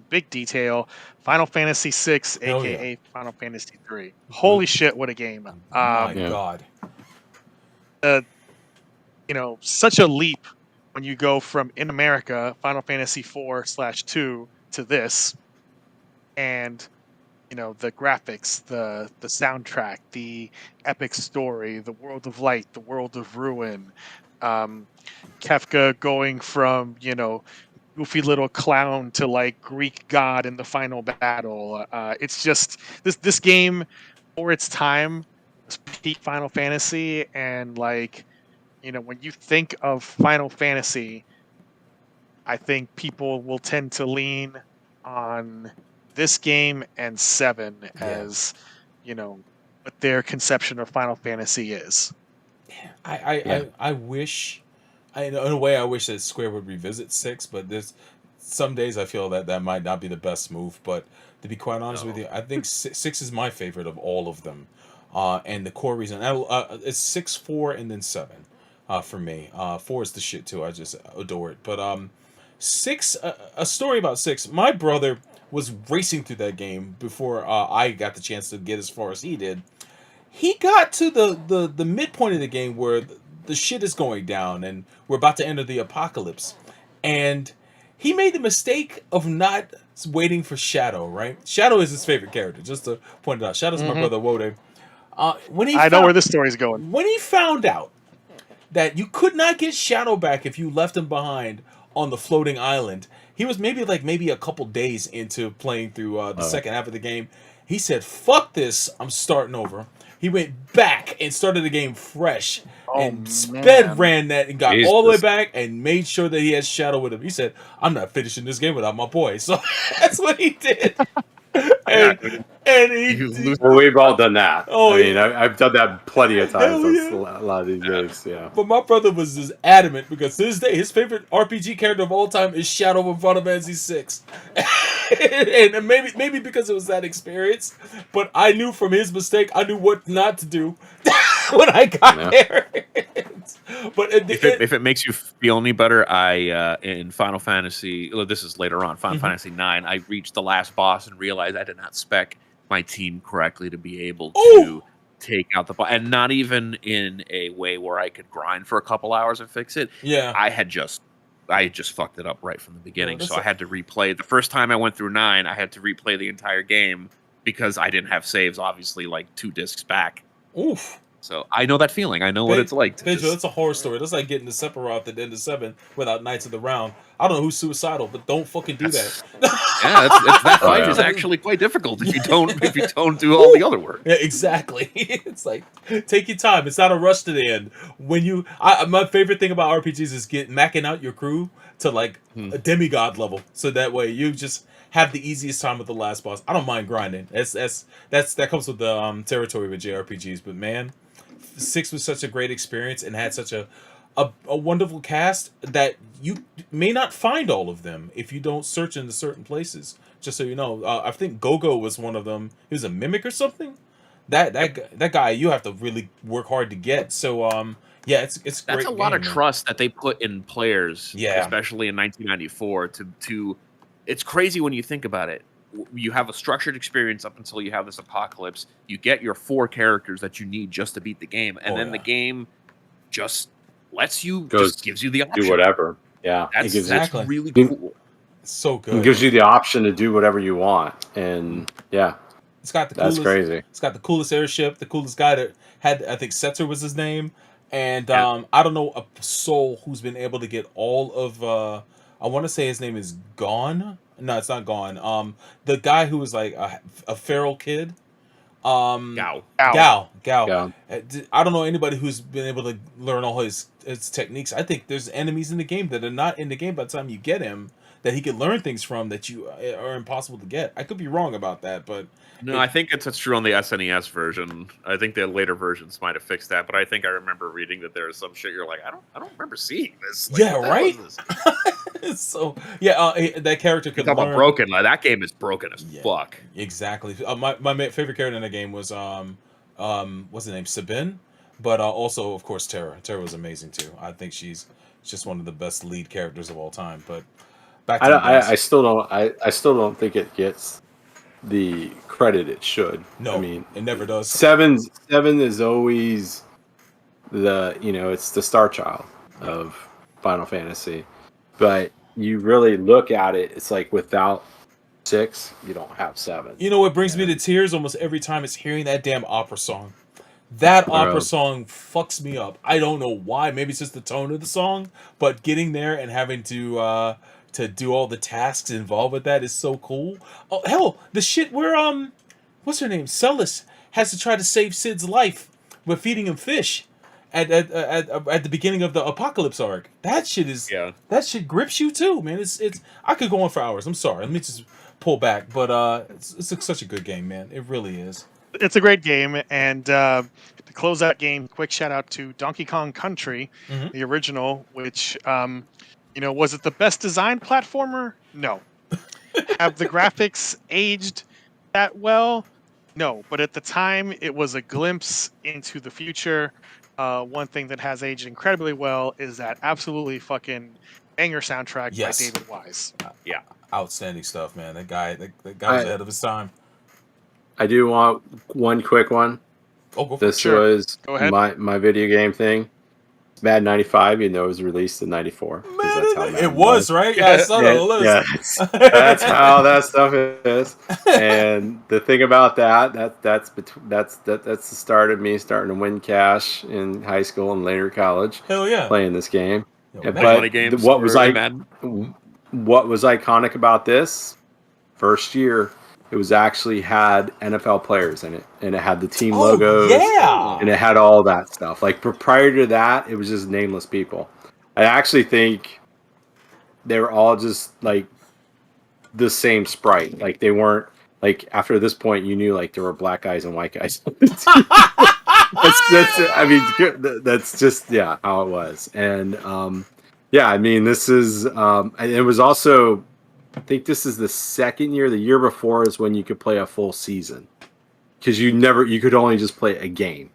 big detail, Final Fantasy VI, a.k.a. Final Fantasy III. Holy shit, what a game. My God. Such a leap when you go from, in America, Final Fantasy 4/2 to this, and the graphics, the soundtrack, the epic story, the world of light, the world of ruin, Kefka going from goofy little clown to like Greek god in the final battle. It's just this game for its time was peak Final Fantasy, and when you think of Final Fantasy, I think people will tend to lean on this game and 7 as what their conception of Final Fantasy is. I wish, in a way, I wish that Square would revisit 6, but there's some days I feel that might not be the best move. But to be quite honest with you, I think 6 is my favorite of all of them, and the core reason it's 6, 4, and then 7 for me. 4 is the shit too. I just adore it. But 6, a story about 6. My brother was racing through that game before I got the chance to get as far as he did. He got to the midpoint of the game where the shit is going down and we're about to enter the apocalypse. And he made the mistake of not waiting for Shadow, right? Shadow is his favorite character, just to point it out. Shadow's my brother Wode. I know where this story's going. When he found out that you could not get Shadow back if you left him behind on the floating island, he was maybe a couple days into playing through the second half of the game. He said, "Fuck this, I'm starting over." He went back and started the game fresh and ran that and got all the way back and made sure that he had Shadow with him. He said, "I'm not finishing this game without my boy." So that's what he did. Well, we've all done that. I've done that plenty of times on a lot of these games. Yeah. But my brother was just adamant because to this day, his favorite RPG character of all time is Shadow from Final Fantasy VI. and maybe because it was that experience, but I knew from his mistake, I knew what not to do when I got there. But if it makes you feel any better, I in Final Fantasy, this is later on, Final Fantasy 9, I reached the last boss and realized I did not spec my team correctly to be able to take out the boss, and not even in a way where I could grind for a couple hours and fix it. Yeah, I had just fucked it up right from the beginning, so I had to replay. The first time I went through 9, I had to replay the entire game because I didn't have saves, obviously, like 2 discs back. Oof. So I know that feeling. I know what it's like. Pedro, it's a horror story. That's like getting the Sephiroth at the end of 7 without Knights of the Round. I don't know who's suicidal, but don't fucking do that. Yeah, that fight is actually quite difficult if you don't do all the other work. Yeah, exactly. It's like, take your time. It's not a rush to the end. My favorite thing about RPGs is macking out your crew to like a demigod level, so that way you just have the easiest time with the last boss. I don't mind grinding. That comes with the territory with JRPGs. But man, 6 was such a great experience and had such a wonderful cast that you may not find all of them if you don't search into certain places. Just so you know, I think Gogo was one of them. He was a mimic or something. That guy you have to really work hard to get. So yeah, it's great. That's a lot of trust that they put in players, yeah, especially in 1994. To it's crazy when you think about it. You have a structured experience up until you have this apocalypse. You get your 4 characters that you need just to beat the game, and then the game just lets you, just gives you the option. Do whatever. Yeah, that's really cool. It's so good. It gives you the option to do whatever you want, and yeah, it's got the that's crazy. It's got the coolest airship, the coolest guy that had, I think Setzer was his name, and I don't know a soul who's been able to get all of. I want to say his name is Gone. No, it's not Gone. The guy who was like a feral kid. Gao. I don't know anybody who's been able to learn all his techniques. I think there's enemies in the game that are not in the game by the time you get him that he can learn things from that you are impossible to get. I could be wrong about that, but no, I think it's true on the SNES version. I think the later versions might have fixed that, but I think I remember reading that there was some shit you're like, I don't remember seeing this. Like, yeah, right. So yeah, that character could learn. About broken. Like, that game is broken as fuck. Exactly. My favorite character in the game was what's his name, Sabine, but also of course Terra. Terra was amazing too. I think she's just one of the best lead characters of all time. But back to I still don't think it gets the credit it should. No, I mean it never does. 7 is always it's the star child of Final Fantasy. But you really look at it, it's like without 6, you don't have 7. You know what brings me to tears almost every time is hearing that damn opera song. That opera song fucks me up. I don't know why. Maybe it's just the tone of the song, but getting there and having to do all the tasks involved with that is so cool. Oh hell, the shit where what's her name? Celis has to try to save Sid's life by feeding him fish. At the beginning of the Apocalypse arc, that shit grips you too, man. It's I could go on for hours. I'm sorry, let me just pull back, but it's such a good game, man. It really is. It's a great game, and to close that game, quick shout out to Donkey Kong Country, the original, which was it the best designed platformer? No. Have the graphics aged that well? No, but at the time it was a glimpse into the future. One thing that has aged incredibly well is that absolutely fucking banger soundtrack by David Wise. Yeah, outstanding stuff, man. That guy was ahead of his time. I do want one quick one. Oh, go for this it. Sure. Was go ahead. my video game thing. Mad 95, it was released in 94. It was, right? Yeah, I saw that on the list. Yeah, that's how that stuff is. And the thing about that's the start of me starting to win cash in high school and later college. Hell yeah, playing this game. But what was iconic about this first year? It was actually had NFL players in it, and it had the team logos, and it had all that stuff. Like prior to that, it was just nameless people. I actually think they were all just like the same sprite. Like they weren't like after this point, you knew like there were black guys and white guys. that's just how it was. And this is it was also. I think this is the second year. The year before is when you could play a full season, because you could only just play a game,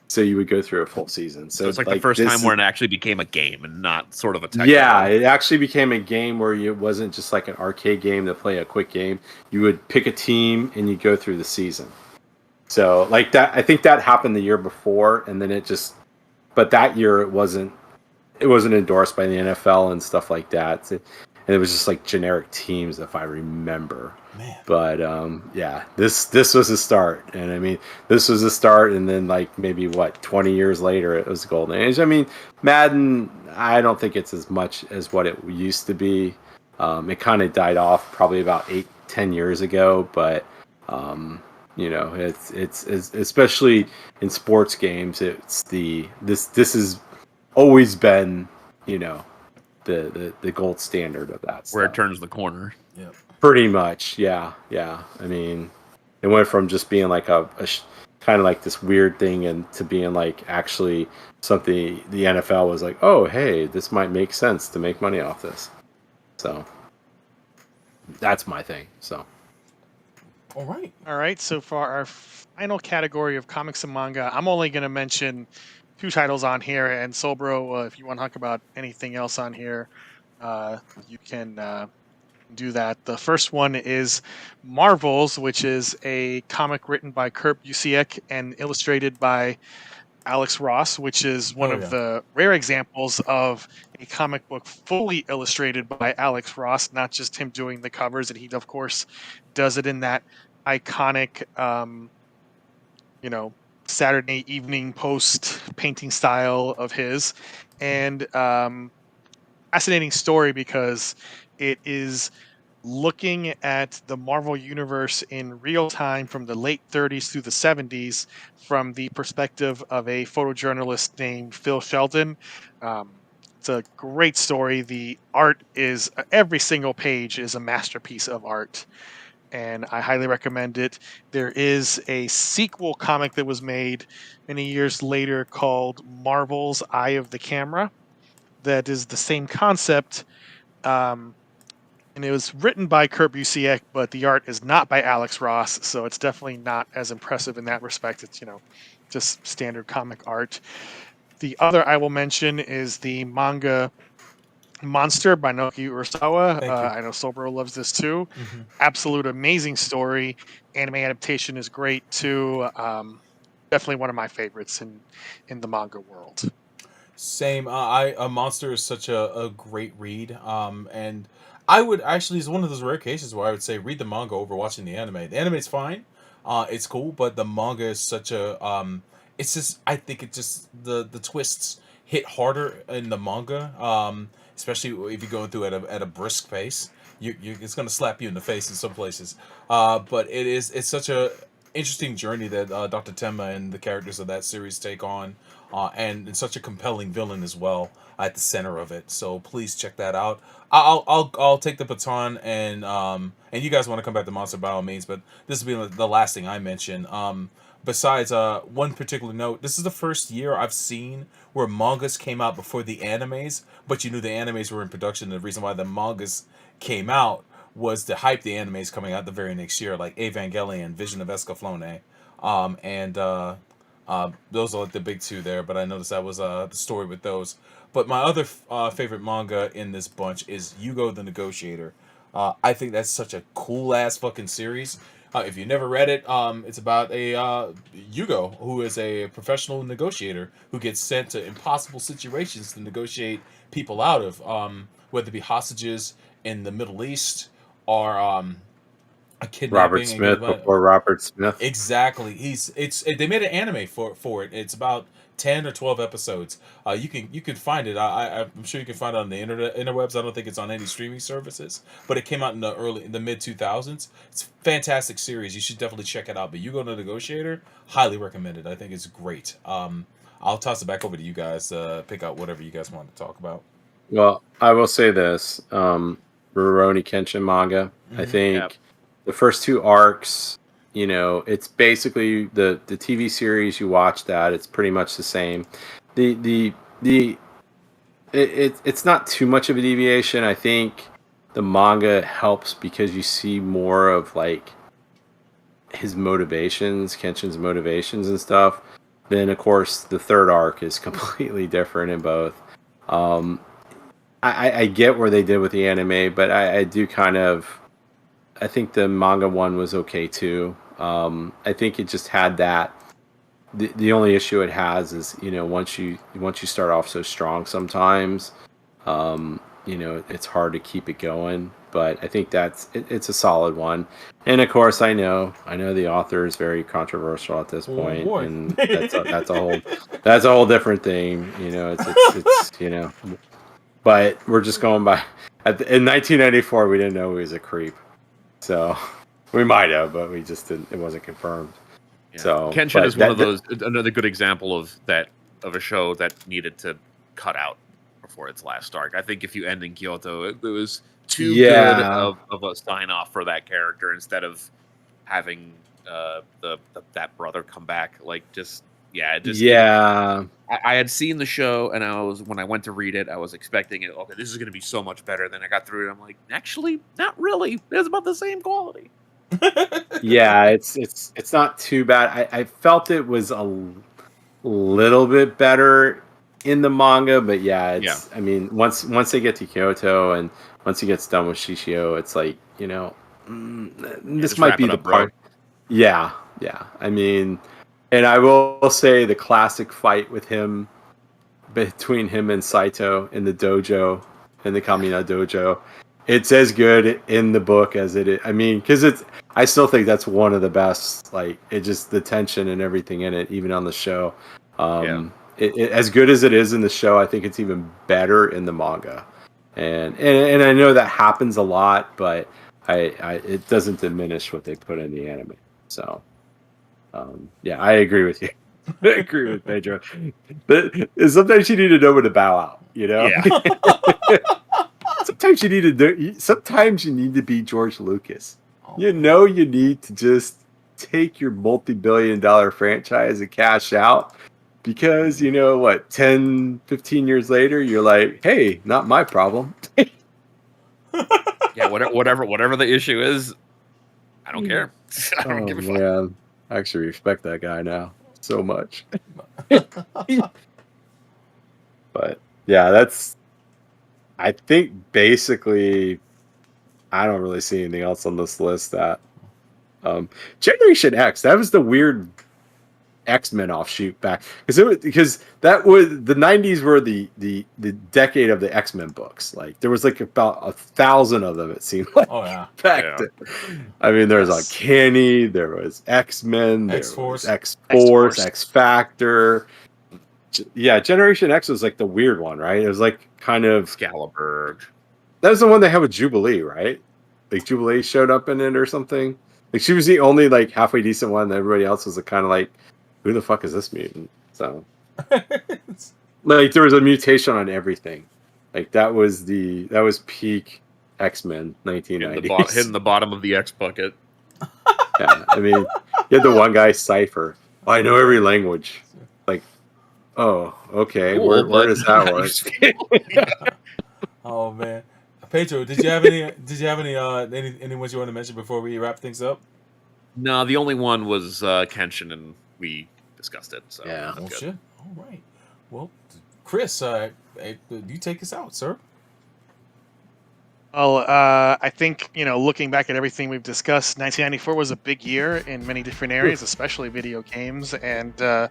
so you would go through a full season. So it's like the first time where it actually became a game and not sort of a technical. Yeah, it actually became a game where it wasn't just like an arcade game to play a quick game. You would pick a team and you go through the season. So like that, I think that happened the year before, and then but that year it wasn't endorsed by the NFL and stuff like that. and it was just like generic teams, if I remember. Man. But yeah, this was a start, and I mean, this was a start, and then like maybe 20 years later, it was the golden age. I mean, Madden, I don't think it's as much as what it used to be. It kind of died off probably about 8-10 years ago, but you know, it's especially in sports games, this has always been, you know, the gold standard of that Where stuff. it turns the corner. Yeah. Pretty much, yeah. I mean, it went from just being like a kind of like this weird thing, and to being like actually something the NFL was like, oh, hey, this might make sense to make money off this. So that's my thing. So. All right. All right. So for our final category of comics and manga, I'm only going to mention 2 titles on here. And Sobro, if you want to talk about anything else on here, you can do that. The first one is Marvels, which is a comic written by Kurt Busiek and illustrated by Alex Ross, which is one of the rare examples of a comic book fully illustrated by Alex Ross, not just him doing the covers. And he, of course, does it in that iconic, you know, Saturday Evening Post painting style of his. And fascinating story because it is looking at the Marvel Universe in real time from the late 30s through the 70s from the perspective of a photojournalist named Phil Sheldon. It's a great story. The art is, every single page is a masterpiece of art, and I highly recommend it. There is a sequel comic that was made many years later called Marvel's Eye of the Camera that is the same concept. And it was written by Kurt Busiek, but the art is not by Alex Ross, so it's definitely not as impressive in that respect. It's, you know, just standard comic art. The other I will mention is the manga Monster by Naoki Urasawa. I know Sobro loves this too. Mm-hmm. Absolute amazing story. Anime adaptation is great too. Definitely one of my favorites in the manga world. Same. A Monster is such a great read. And I would actually, it's one of those rare cases where I would say read the manga over watching the anime. The anime's fine. It's cool, but the manga is such a it's just, I think it just, the twists hit harder in the manga. Especially if you're going through at a brisk pace. It's gonna slap you in the face in some places. But it's such a interesting journey that Dr. Tenma and the characters of that series take on. And it's such a compelling villain as well at the center of it. So please check that out. I'll take the baton, and you guys want to come back to Monster by all means, but this will be the last thing I mention. Besides one particular note, this is the first year I've seen where mangas came out before the animes, but you knew the animes were in production. The reason why the mangas came out was to hype the animes coming out the very next year, like Evangelion, Vision of Escaflowne, and those are like the big 2 there. But I noticed that was the story with those. But my other favorite manga in this bunch is Yugo the Negotiator. I think that's such a cool ass fucking series. If you never read it, it's about a Yugo who is a professional negotiator who gets sent to impossible situations to negotiate people out of, whether it be hostages in the Middle East or a kidnapping. Robert Smith before Robert Smith. Exactly. They made an anime for it. It's about 10 or 12 episodes. You can find it. I'm sure you can find it on the interwebs. I don't think it's on any streaming services, but it came out in the mid 2000s. It's a fantastic series. You should definitely check it out. But You Go to Negotiator, highly recommended. I think it's great. I'll toss it back over to you guys to pick out whatever you guys want to talk about. Well, I will say this: Rurouni Kenshin manga. I think the first 2 arcs, you know, it's basically the TV series. You watch that; it's pretty much the same. It's not too much of a deviation. I think the manga helps because you see more of like his motivations, Kenshin's motivations and stuff. Then, of course, the 3rd arc is completely different in both. I get where they did with the anime, but I do kind of. I think the manga one was okay too. I think it just had that. The only issue it has is, you know, once you start off so strong, sometimes it's hard to keep it going. But I think it's a solid one. And of course, I know the author is very controversial at this point, boy. and that's a whole different thing. It's but we're just going by. In 1994, we didn't know he was a creep, so we might have, but we just didn't. It wasn't confirmed. Yeah. So Kenshin is one of those, another good example of a show that needed to cut out before its last arc. I think if you end in Kyoto, it was too good of a sign off for that character instead of having that brother come back. I had seen the show, and when I went to read it, I was expecting it. Okay, this is going to be so much better. Then I got through it. I'm like, actually, not really. It's about the same quality. Yeah, it's not too bad. I felt it was a little bit better in the manga, but I mean, once they get to Kyoto and once he gets done with Shishio, it's like, this might be the part. Yeah. I mean, and I will say the classic fight between him and Saito in the dojo, in the Kamina dojo, it's as good in the book as it is. I mean, because I still think that's one of the best. Like, it just, the tension and everything in it, even on the show. As good as it is in the show, I think it's even better in the manga. And I know that happens a lot, but it doesn't diminish what they put in the anime. So, I agree with you. I agree with Pedro. But sometimes you need to know when to bow out. Yeah. Sometimes you need to be George Lucas. You need to just take your multi-billion-dollar franchise and cash out. Because, 10, 15 years later, you're like, hey, not my problem. Yeah, whatever the issue is, I don't care. I don't give a fuck. Man. I actually respect that guy now so much. But, yeah, I think basically, I don't really see anything else on this list that... Generation X, that was the weird... X-Men offshoot back because that was the 90s were the decade of the X-Men books. Like there was like about 1,000 of them, it seemed like. Oh yeah. Back then. I mean, there was Uncanny, there was X-Men, there X-Force. was X-Force, X-Factor. Yeah, Generation X was like the weird one, right? It was like kind of Excalibur. That was the one they had with Jubilee, right? Like Jubilee showed up in it or something. Like she was the only like halfway decent one. Everybody else was kind of like, who the fuck is this mutant? So, like, there was a mutation on everything. Like that was peak X-Men 1990s. Hitting the bottom of the X bucket. Yeah, I mean, you had the one guy Cypher. I know every language. Like, oh, okay, cool, where does that work? Oh man, Pedro, did you have any ones you want to mention before we wrap things up? No, the only one was Kenshin, and we discussed it. So yeah, well, shit. All right. Well, Chris, you take us out, sir. Well, I think, looking back at everything we've discussed, 1994 was a big year in many different areas, especially video games. And I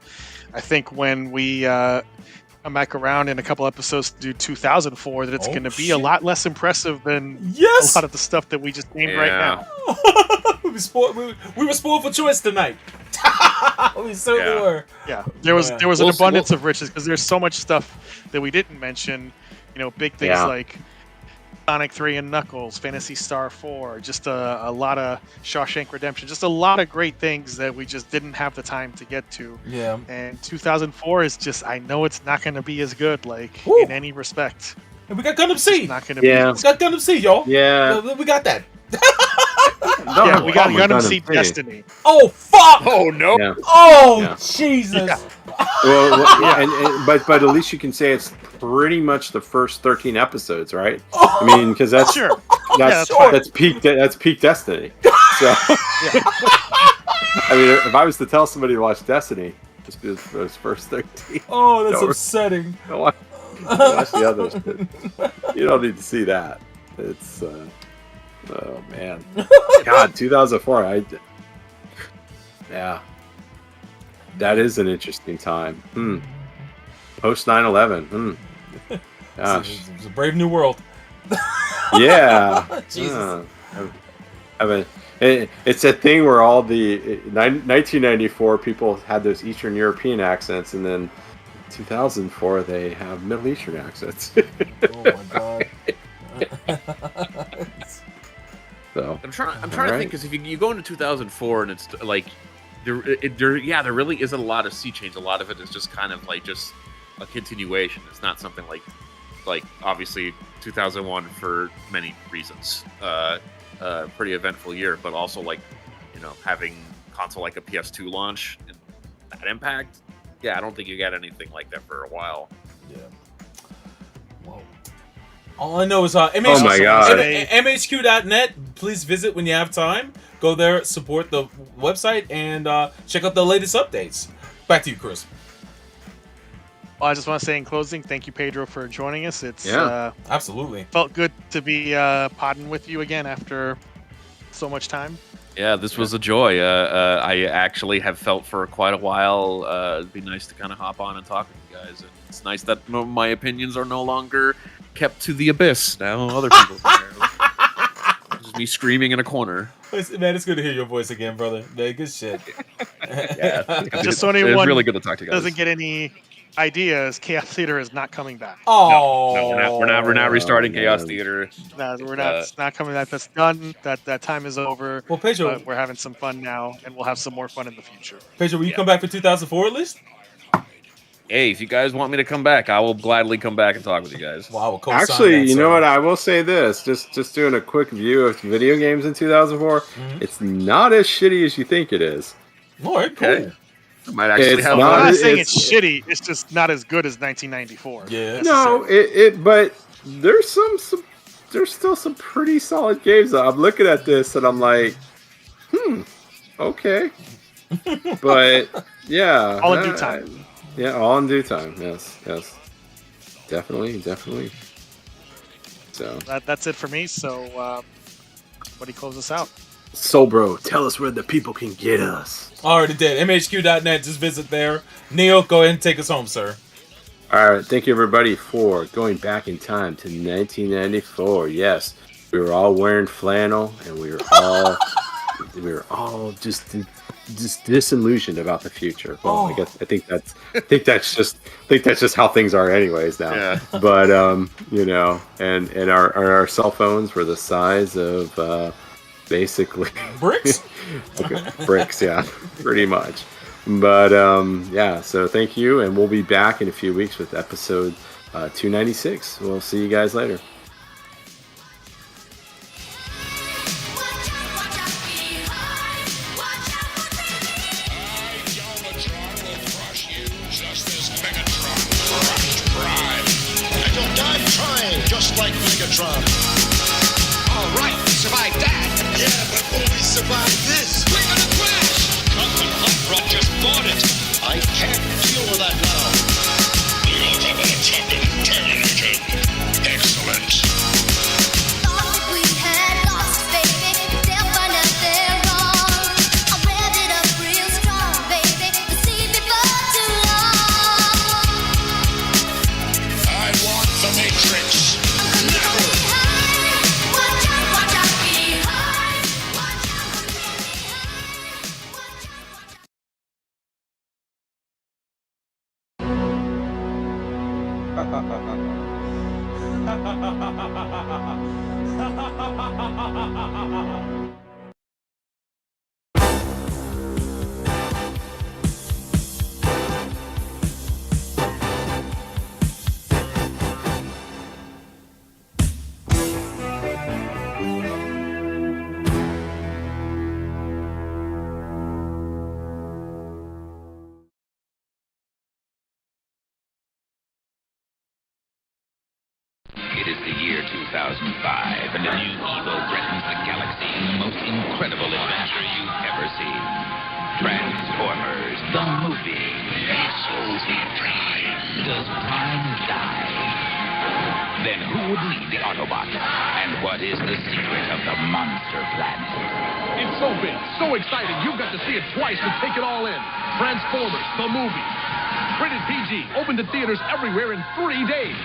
think when we come back around in a couple episodes to do 2004, that it's going to be a lot less impressive than a lot of the stuff that we just named right now. we were spoiled for choice tonight. We certainly were. Yeah, there was an abundance of riches because there's so much stuff that we didn't mention. Big things like Sonic 3 and Knuckles, Phantasy Star 4, just a lot of Shawshank Redemption, just a lot of great things that we just didn't have the time to get to. Yeah. And 2004 is just, I know it's not going to be as good, in any respect. And we got Gundam C. It's not going to be. We got Gundam C, y'all. Yeah. We got that. We got Gundam C Destiny. Oh fuck! Oh no! Yeah. Oh Jesus! Yeah. Well, but at least you can say it's pretty much the first 13 episodes, right? I mean, because that's that's peak Destiny. So, I mean, if I was to tell somebody to watch Destiny, just be those first 13. Oh, that's upsetting. Don't watch the others. But you don't need to see that. It's oh man, God, 2004. That is an interesting time. Post 9/11. Gosh, it's a brave new world. Yeah. Jesus. It's a thing where all the 1994 people had those Eastern European accents, and then 2004 they have Middle Eastern accents. Oh my god. I'm trying to think, because if you go into 2004 and it's like there really isn't a lot of sea change. A lot of it is just kind of like just a continuation. It's not something like obviously 2001 for many reasons. Pretty eventful year, but also like, you know, having console like a PS2 launch and that impact. Yeah, I don't think you got anything like that for a while. Yeah. Whoa. All I know is Oh my god. MHQ.net. Please visit when you have time. Go there, support the website, and check out the latest updates. Back to you, Chris. Well, I just want to say in closing, thank you, Pedro, for joining us. It's absolutely felt good to be podding with you again after so much time. Yeah, this was a joy. I actually have felt for quite a while. It'd be nice to kind of hop on and talk with you guys. And it's nice that my opinions are no longer kept to the abyss. Now other people can hear them. Just me screaming in a corner. Man, it's good to hear your voice again, brother. Man, good shit. Yeah, Just so anyone it's really good to talk to you guys. doesn't get any ideas, Chaos Theater is not coming back. Oh, no, we're not restarting Chaos Theater. No, we're not. It's not coming back. That's done. That time is over. Well, Pedro, but we're having some fun now, and we'll have some more fun in the future. Pedro, will you come back for 2004 at least? Hey, if you guys want me to come back, I will gladly come back and talk with you guys. Well, I will co-sign Actually, that, you know sir. what? I will say this. Just doing a quick view of video games in 2004. It's not as shitty as you think it is. All right, cool. Okay. I might actually have I'm not not- saying it's shitty. It's just not as good as 1994. Yeah. No, but there's there's still some pretty solid games. I'm looking at this and I'm like, okay. But yeah, All in due time. Yeah, all in due time. Yes, definitely. So, That's it for me. So, what do you close us out? Soul Bro, tell us where the people can get us. Already did. MHQ.net. Just visit there. Neil, go ahead and take us home, sir. All right, thank you everybody for going back in time to 1994. Yes, we were all wearing flannel, and we were all just disillusioned about the future. Well, I think that's just how things are anyways now. Yeah. But you know, and our cell phones were the size of basically Bricks? bricks, yeah, pretty much. But yeah, so thank you, and we'll be back in a few weeks with episode 296. We'll see you guys later. Just like Megatron. All right, we survived that. Yeah, but will we survive this? We're gonna crash. Gundam Hunt Rod just bought it. I can't deal with that now. Terminated. Excellent. Thought that we had lost, baby. They'll find out they're wrong. I revved it up real strong, baby. The scene before too long. I want the Matrix. It is the year 2005, and a new evil threatens the galaxy in the most incredible adventure you've ever seen. Transformers, the movie. Souls in Prime. Does Prime die? Then who would lead the Autobots? And what is the secret of the monster planet? It's so big, so exciting, you've got to see it twice to take it all in. Transformers, the movie. Rated PG, open to theaters everywhere in 3 days.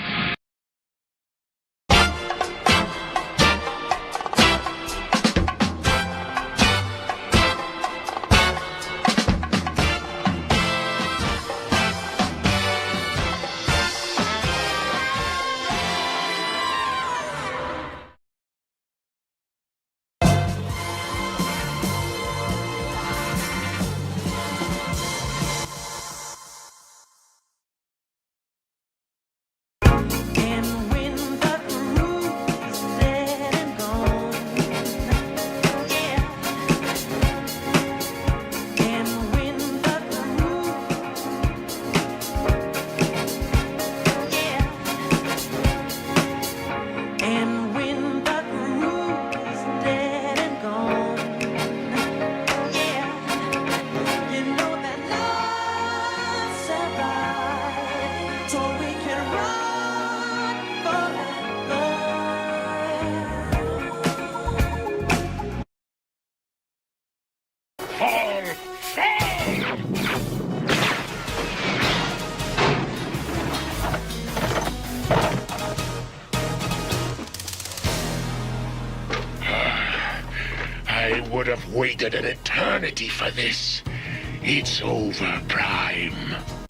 I would have waited an eternity for this. It's over, Prime.